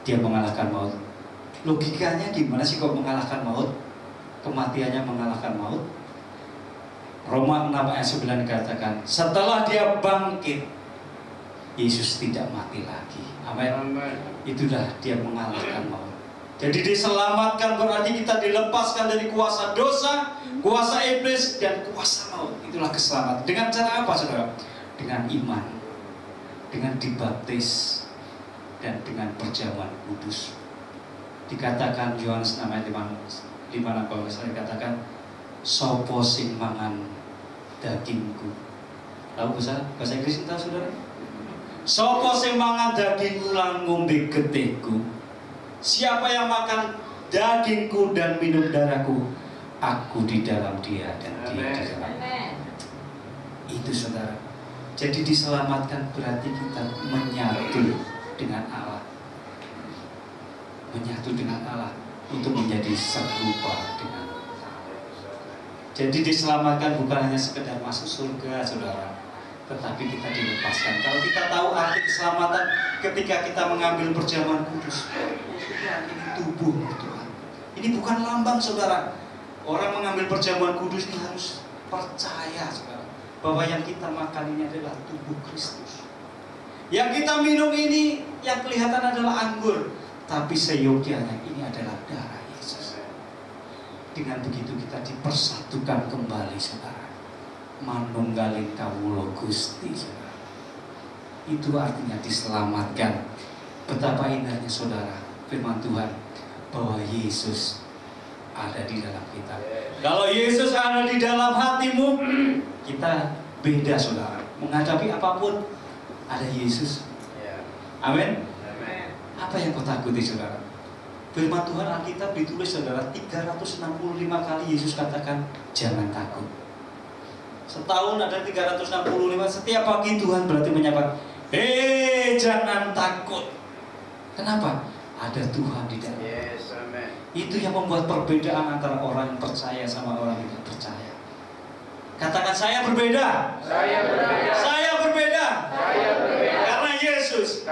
Speaker 3: dia mengalahkan maut. Logikanya gimana sih kok mengalahkan maut? Kematiannya mengalahkan maut. Roma 6 ayat 9 dikatakan, setelah dia bangkit, Yesus tidak mati lagi. Amin. Itulah dia mengalahkan maut. Jadi diselamatkan berarti kita dilepaskan dari kuasa dosa, kuasa iblis, dan kuasa maut. Itulah keselamatan. Dengan cara apa, saudara? Dengan iman, dengan dibaptis, dan dengan perjamuan kudus. Dikatakan Yohanes 6 ayat 5 kalau saya dikatakan, sopo sing mangan dagingku. Tahu bahasa Inggris tahu, saudara? Sopo sing mangan dagingku lan ngombe getihku. Siapa yang makan dagingku dan minum darahku, aku di dalam dia dan dia di dalam aku. Itu, saudara. Jadi diselamatkan berarti kita menyatu dengan Allah, menyatu dengan Allah untuk menjadi serupa dengan Allah. Jadi diselamatkan bukan hanya sekedar masuk surga, saudara, tetapi kita dilepaskan. Kalau kita tahu arti keselamatan ketika kita mengambil perjamuan kudus, ini tubuh Tuhan. Ini bukan lambang, saudara. Orang mengambil perjamuan kudus ini harus percaya, saudara, bahwa yang kita makan ini adalah tubuh Kristus. Yang kita minum ini yang kelihatan adalah anggur, tapi seyogyanya ini adalah darah Yesus. Dengan begitu kita dipersatukan kembali, saudara. Manunggaling kawula Gusti, saudara. Itu artinya diselamatkan. Betapa indahnya, saudara, firman Tuhan bahwa Yesus ada di dalam kita. Kalau Yesus ada di dalam hatimu, kita beda, saudara. Menghadapi apapun, ada Yesus. Amin. Apa yang kau takuti, saudara? Firman Tuhan Alkitab ditulis, saudara, 365 kali Yesus katakan jangan takut. Setahun ada 365. Setiap pagi Tuhan berarti menyapa, jangan takut. Kenapa? Ada Tuhan di dalam. Itu yang membuat perbedaan antara orang yang percaya sama orang yang tidak percaya. Katakan, saya berbeda. Saya berbeda. Saya berbeda. Saya berbeda. Karena Yesus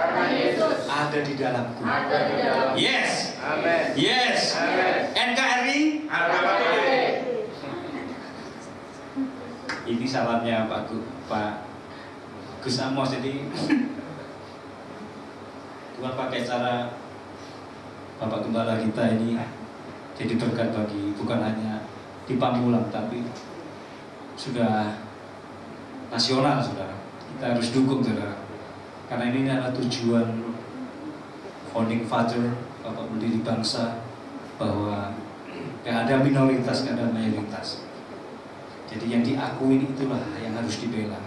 Speaker 3: ada di dalamku. Ada di dalam. Yes. Amen. Yes. Amen. NKRI. Amen. Ini salamnya Pak Gus Amos. Jadi Tuhan pakai cara Bapak Gembala kita ini jadi berkat bagi bukan hanya di Pamulang tapi sudah nasional, saudara. Kita harus dukung, saudara. Karena ini adalah tujuan founding father, Bapak pendiri bangsa, bahwa gak ada minoritas, gak ada mayoritas. Jadi yang diakui itulah yang harus dibela.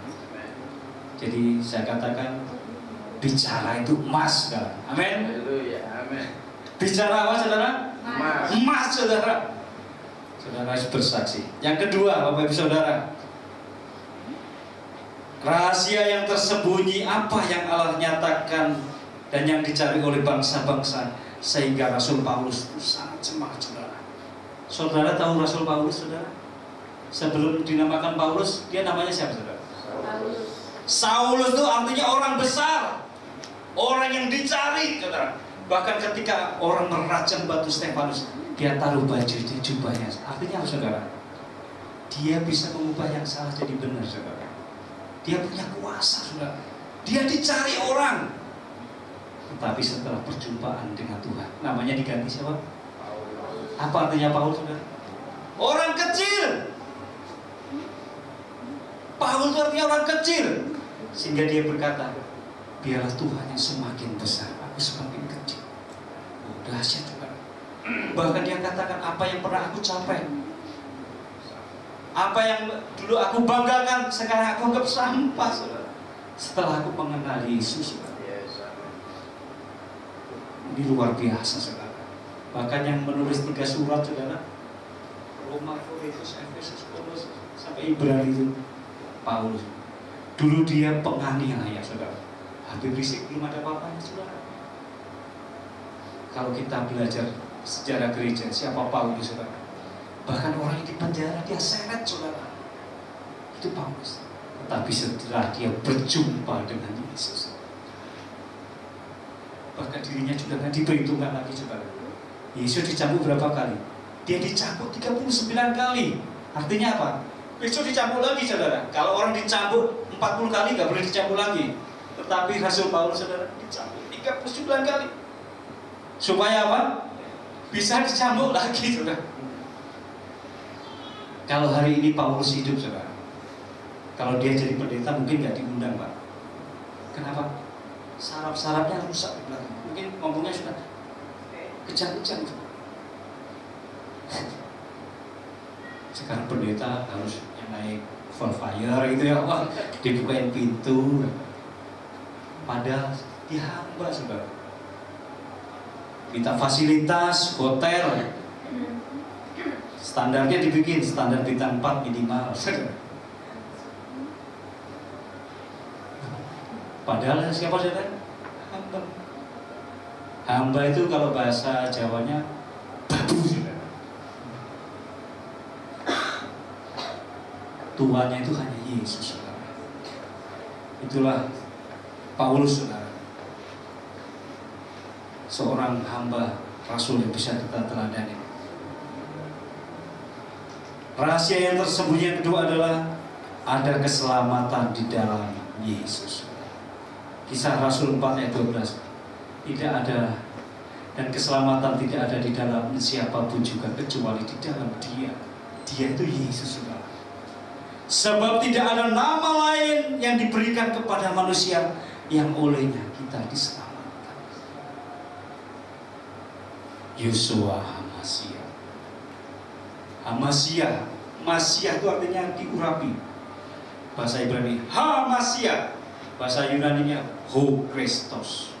Speaker 3: Jadi saya katakan bicara itu emas, saudara. Amin. Bicara apa, saudara? Emas, saudara. Saudara harus bersaksi. Yang kedua, Bapak Ibu Saudara, rahasia yang tersembunyi apa yang Allah nyatakan dan yang dicari oleh bangsa-bangsa sehingga Rasul Paulus itu sangat semangat, saudara. Saudara tahu Rasul Paulus, saudara? Sebelum dinamakan Paulus, dia namanya siapa, saudara? Saulus itu artinya orang besar, orang yang dicari, saudara. Bahkan ketika orang merajam batu Stefanus, dia taruh baju di jubahnya. Artinya apa, saudara? Dia bisa mengubah yang salah jadi benar, saudara. Dia punya kuasa, saudara. Dia dicari orang. Tetapi setelah perjumpaan dengan Tuhan, namanya diganti siapa? Apa artinya Paulus, saudara? Orang kecil. Paulus itu artinya orang kecil. Sehingga dia berkata, biarlah Tuhan yang semakin besar, aku semakin kecil. Oh, dahsyat, saudara. Bahkan dia katakan, apa yang pernah aku capai, apa yang dulu aku banggakan, sekarang aku anggap sampah, saudara. Setelah aku mengenal Yesus, saudara. Ini luar biasa, saudara. Bahkan yang menulis 3 surat, saudara, Roma, Korintus, Efesus, Kolose, sampai Ibrani itu Paulus. Dulu dia penganiaya, saudara. Habib Rizik belum ada apa-apanya, saudara. Kalau kita belajar sejarah gereja, siapa Paulus, saudara? Bahkan orang yang di penjara dia seret, saudara. Itu Paulus. Tapi setelah dia berjumpa dengan Yesus, bahkan dirinya juga tidak diperhitungkan lagi, saudara. Yesus dicambuk berapa kali? Dia dicambuk 39 kali. Artinya apa? Besok dicambuk lagi, saudara. Kalau orang dicambuk 40 kali nggak boleh dicambuk lagi. Tetapi Rasul Paulus, saudara, dicambuk 39 kali. Supaya apa? Bisa dicambuk lagi, saudara. Kalau hari ini Paulus hidup, saudara, kalau dia jadi pendeta mungkin nggak diundang, Pak. Kenapa? Saraf-sarafnya rusak di belakang. Mungkin ngomongnya sudah kejang-kejang. Sekarang pendeta harus yang naik fire gitu ya, wah, dibukain pintu. Padahal dia hamba, saudara. Minta fasilitas hotel, standarnya dibikin standar bintang 4 minimal. Padahal siapa, saudara? Hamba. Hamba itu kalau bahasa Jawanya babu, saudara. Tuannya itu hanya Yesus, saudara. Itulah Paulus, saudara. Seorang hamba Rasul yang bisa kita teladani. Rahasia yang tersembunyi yang kedua adalah ada keselamatan di dalam Yesus. Kisah Rasul 4 ayat 12. Tidak ada, dan keselamatan tidak ada di dalam siapapun juga kecuali di dalam Dia. Dia itu Yesus, saudara. Sebab tidak ada nama lain yang diberikan kepada manusia yang olehnya kita diselamatkan. Yosua Hamasia. Hamasia, Masia itu artinya diurapi. Bahasa Ibrani Hamasia, bahasa Yunaninya Ho Christos,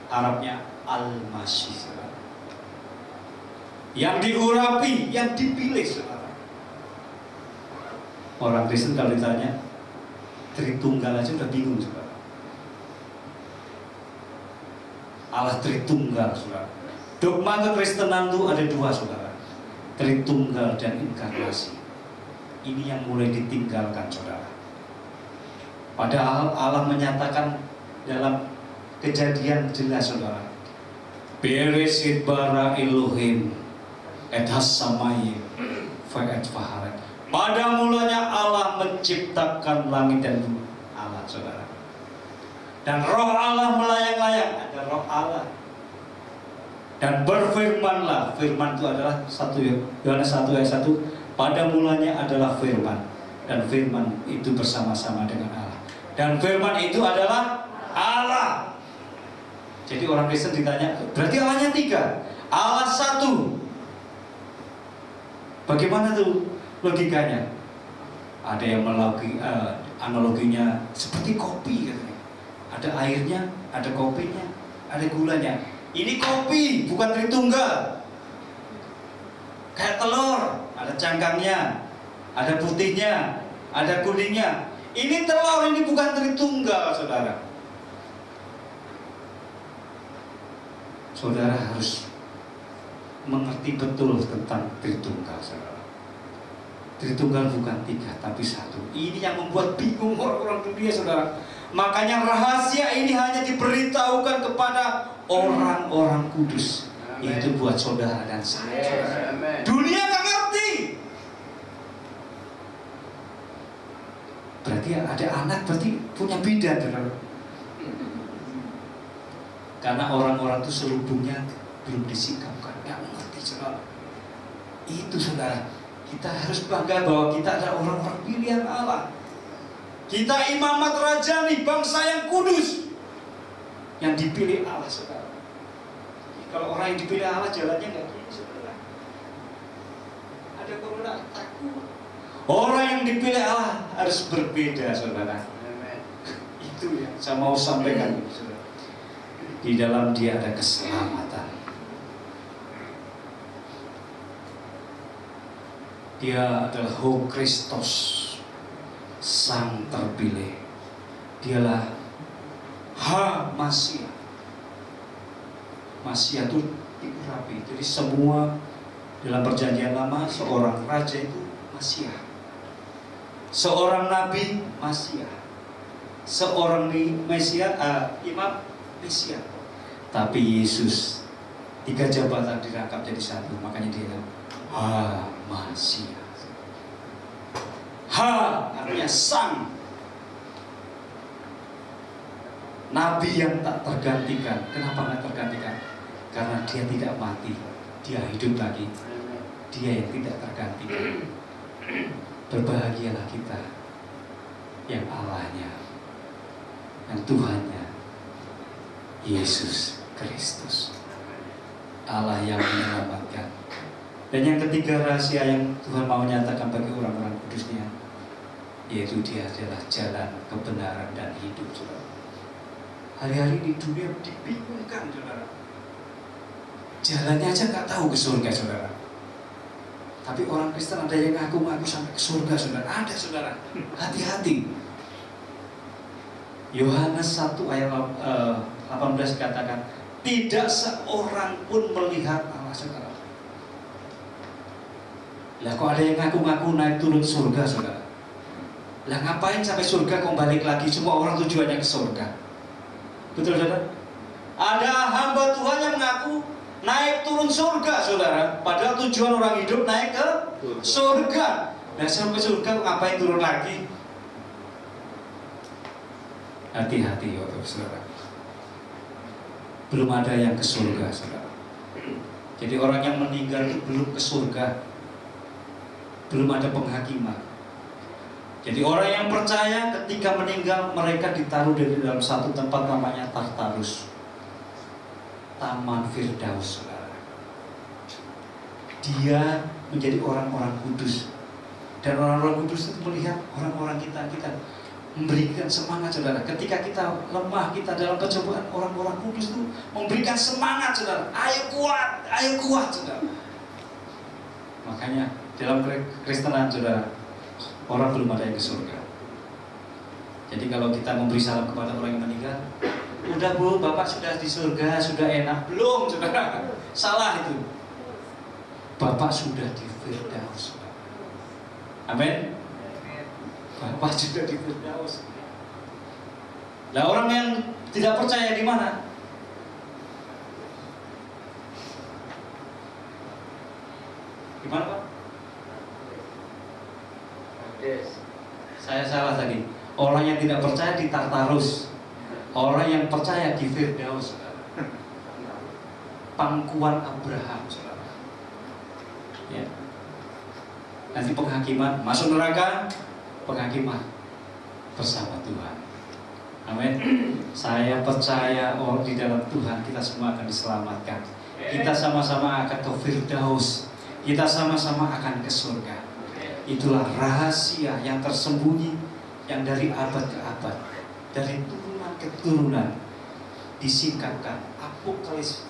Speaker 3: Arabnya Al-Masih, saudara. Yang diurapi, yang dipilih, saudara. Orang Kristen kalau ditanya Tritunggal aja udah bingung, saudara. Allah Tritunggal, saudara. Dogma kekristenan itu ada 2, saudara. Tritunggal dan inkarnasi. Ini yang mulai ditinggalkan, saudara. Padahal Allah menyatakan dalam Kejadian jelas, saudara. Bereshit bara Elohim et has-samayim fa'et faharet. Pada mulanya Allah menciptakan langit dan bumi. Allah, saudara. Dan roh Allah melayang-layang. Ada roh Allah. Dan berfirmanlah. Firman itu adalah 1 Yohanes 1 ayat 1. Pada mulanya adalah firman. dan firman itu bersama-sama dengan Allah. Dan firman itu adalah Allah. Jadi orang Kristen ditanya, berarti Allahnya 3, Allah 1. Bagaimana tuh logikanya? Ada yang analoginya seperti kopi katanya. Ada airnya, ada kopinya, ada gulanya. Ini kopi, bukan Tritunggal. Kayak telur, ada cangkangnya, ada putihnya, ada kuningnya. Ini telur, ini bukan Tritunggal, saudara. Saudara harus mengerti betul tentang Tritunggal, saudara. Tritunggal bukan 3 tapi 1. Ini yang membuat bingung orang-orang dunia, saudara. Makanya rahasia ini hanya diberitahukan kepada orang-orang kudus. Yaitu buat saudara dan saya. Dunia gak ngerti. Berarti ada anak berarti punya bidan, saudara. Karena orang-orang itu selubungnya belum disikapkan, gak mengerti, saudara. Itu, saudara. Kita harus bangga bahwa kita adalah orang-orang pilihan Allah. Kita imamat rajani, bangsa yang kudus, yang dipilih Allah, saudara. Kalau orang yang dipilih Allah jalannya nggak gini, saudara. Ada corona takut. Orang yang dipilih Allah harus berbeda, saudara. Itu yang saya mau sampaikan, saudara. Di dalam dia ada keselamatan. Dia adalah Ho Kristus, Sang terpilih. Dialah Ha-Masiah. Masiah itu dirapi. Jadi semua dalam perjanjian lama seorang raja itu Masiah, seorang nabi Masiah, seorang imam Mesias. Tapi Yesus 3 jabatan dirangkap jadi 1. Makanya dia Ha-Masiah. Ha artinya sang, nabi yang tak tergantikan. Kenapa nggak tergantikan? Karena dia tidak mati, dia hidup lagi. Dia yang tidak tergantikan. Berbahagialah kita yang Allahnya, yang Tuhannya Yesus Kristus, Allah yang menyelamatkan. Dan yang ketiga rahasia yang Tuhan mau nyatakan bagi orang-orang kudusnya, yaitu dia adalah jalan kebenaran dan hidup, saudara. Hari-hari di dunia dibingungkan, saudara. Jalannya aja nggak tahu ke surga, saudara. Tapi orang Kristen ada yang ngaku-ngaku sampai ke surga, saudara. Ada, saudara. Hati-hati. Yohanes 1 ayat 18 katakan, tidak seorang pun melihat Allah, saudara. Lah kok ada yang ngaku-ngaku naik turun surga, saudara? Lah ngapain sampai surga kok balik lagi? Semua orang tujuannya ke surga. Betul, saudara? Ada hamba Tuhan yang mengaku naik turun surga, saudara. Padahal tujuan orang hidup naik ke surga. Nah sampai surga ngapain turun lagi? Hati-hati, saudara. Belum ada yang ke surga, saudara. Jadi orang yang meninggal itu belum ke surga. Belum ada penghakiman. Jadi orang yang percaya ketika meninggal mereka ditaruh di dalam satu tempat namanya Tartarus, Taman Firdaus, saudara. Dia menjadi orang-orang kudus. Dan orang-orang kudus itu melihat orang-orang kita memberikan semangat, saudara. Ketika kita lemah, kita dalam pencobaan, orang-orang kudus itu memberikan semangat, saudara. Ayo kuat, saudara. Makanya dalam Kristenan, saudara, orang belum ada yang ke surga. Jadi kalau kita memberi salam kepada orang yang meninggal, udah bu, bapak sudah di surga, sudah enak. Belum, saudara. Salah itu. Bapak sudah di Firdaus. Amin. Bapak sudah di Firdaus. Nah orang yang tidak percaya di mana? Di mana, Pak? Saya salah tadi. Orang yang tidak percaya di Tartarus. Orang yang percaya di Firdaus, saudara. Pangkuan Abraham, saudara. Ya. Nanti penghakiman, masuk neraka, penghakiman bersama Tuhan. Amin. Saya percaya di dalam Tuhan kita semua akan diselamatkan. Kita sama-sama akan ke Firdaus. Kita sama-sama akan ke surga. Itulah rahasia yang tersembunyi, yang dari abad ke abad, dari turunan ke turunan disingkapkan. Apokalips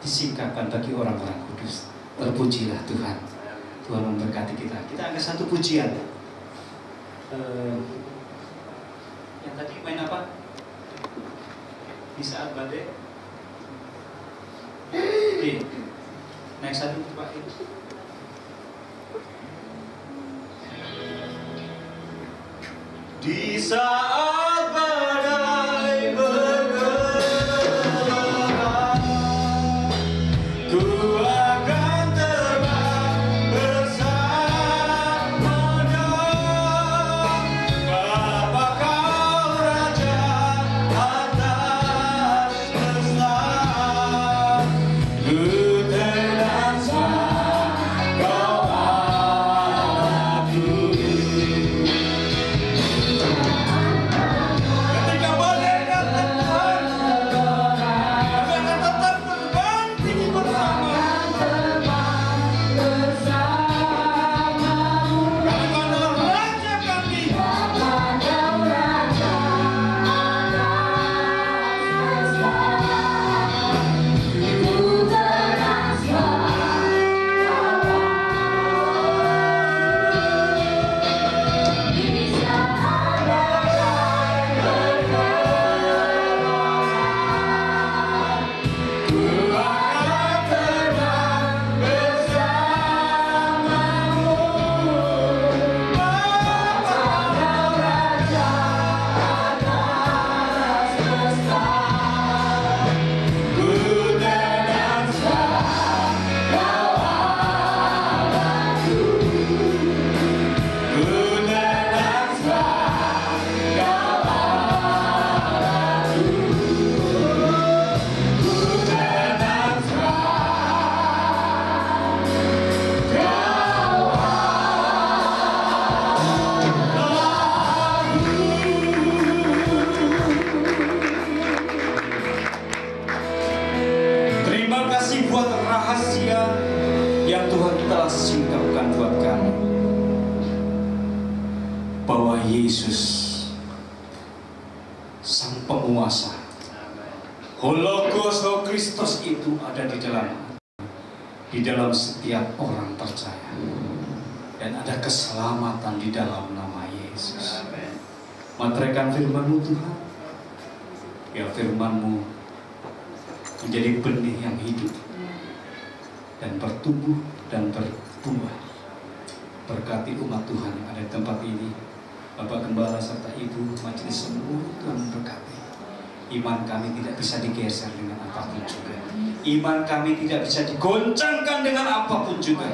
Speaker 3: disingkapkan bagi orang-orang kudus. Terpujilah Tuhan. Tuhan memberkati kita. Kita angkat satu pujian. Yang tadi main apa? Di saat badai. Naik satu Pak. Di saat badai bergelora, ku akan terbang bersamanya. Bapa kau Raja atas semesta, ku terdapat kau Allahku. Ketika badai datang Tuhan, kami akan tetap terbang tinggi bersama. Karena Kau adalah Raja kami. Ku akan terbang bersamamu. Bapa kau Raja atas semesta, ku terdapat kau Allahku. Ku terdapat kau Allahku. Ku terdapat Terima kasih buat rahasia yang Tuhan telah singkapkan buat kami, bahwa Yesus Sang Penguasa, Hologos Kristus itu ada di dalam setiap orang percaya, dan ada keselamatan di dalam nama Yesus. Materaikan firman-Mu Tuhan, ya firman-Mu menjadi benih yang hidup dan bertumbuh dan berbuah. Berkati umat Tuhan yang ada di tempat ini, Bapak Gembala serta Ibu, majelis semua, Tuhan berkati. Iman kami tidak bisa digeser dengan apapun juga. Iman kami tidak bisa digoncangkan dengan apapun juga.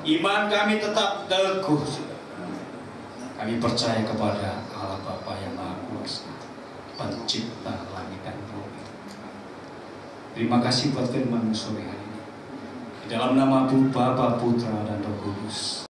Speaker 3: Iman kami tetap teguh. Kami percaya kepada Allah Bapa yang Maha Kuasa, Pencipta langit dan bumi. Terima kasih buat firman-Mu sore hari ini. Di dalam nama Bapa, Putra, dan Roh Kudus.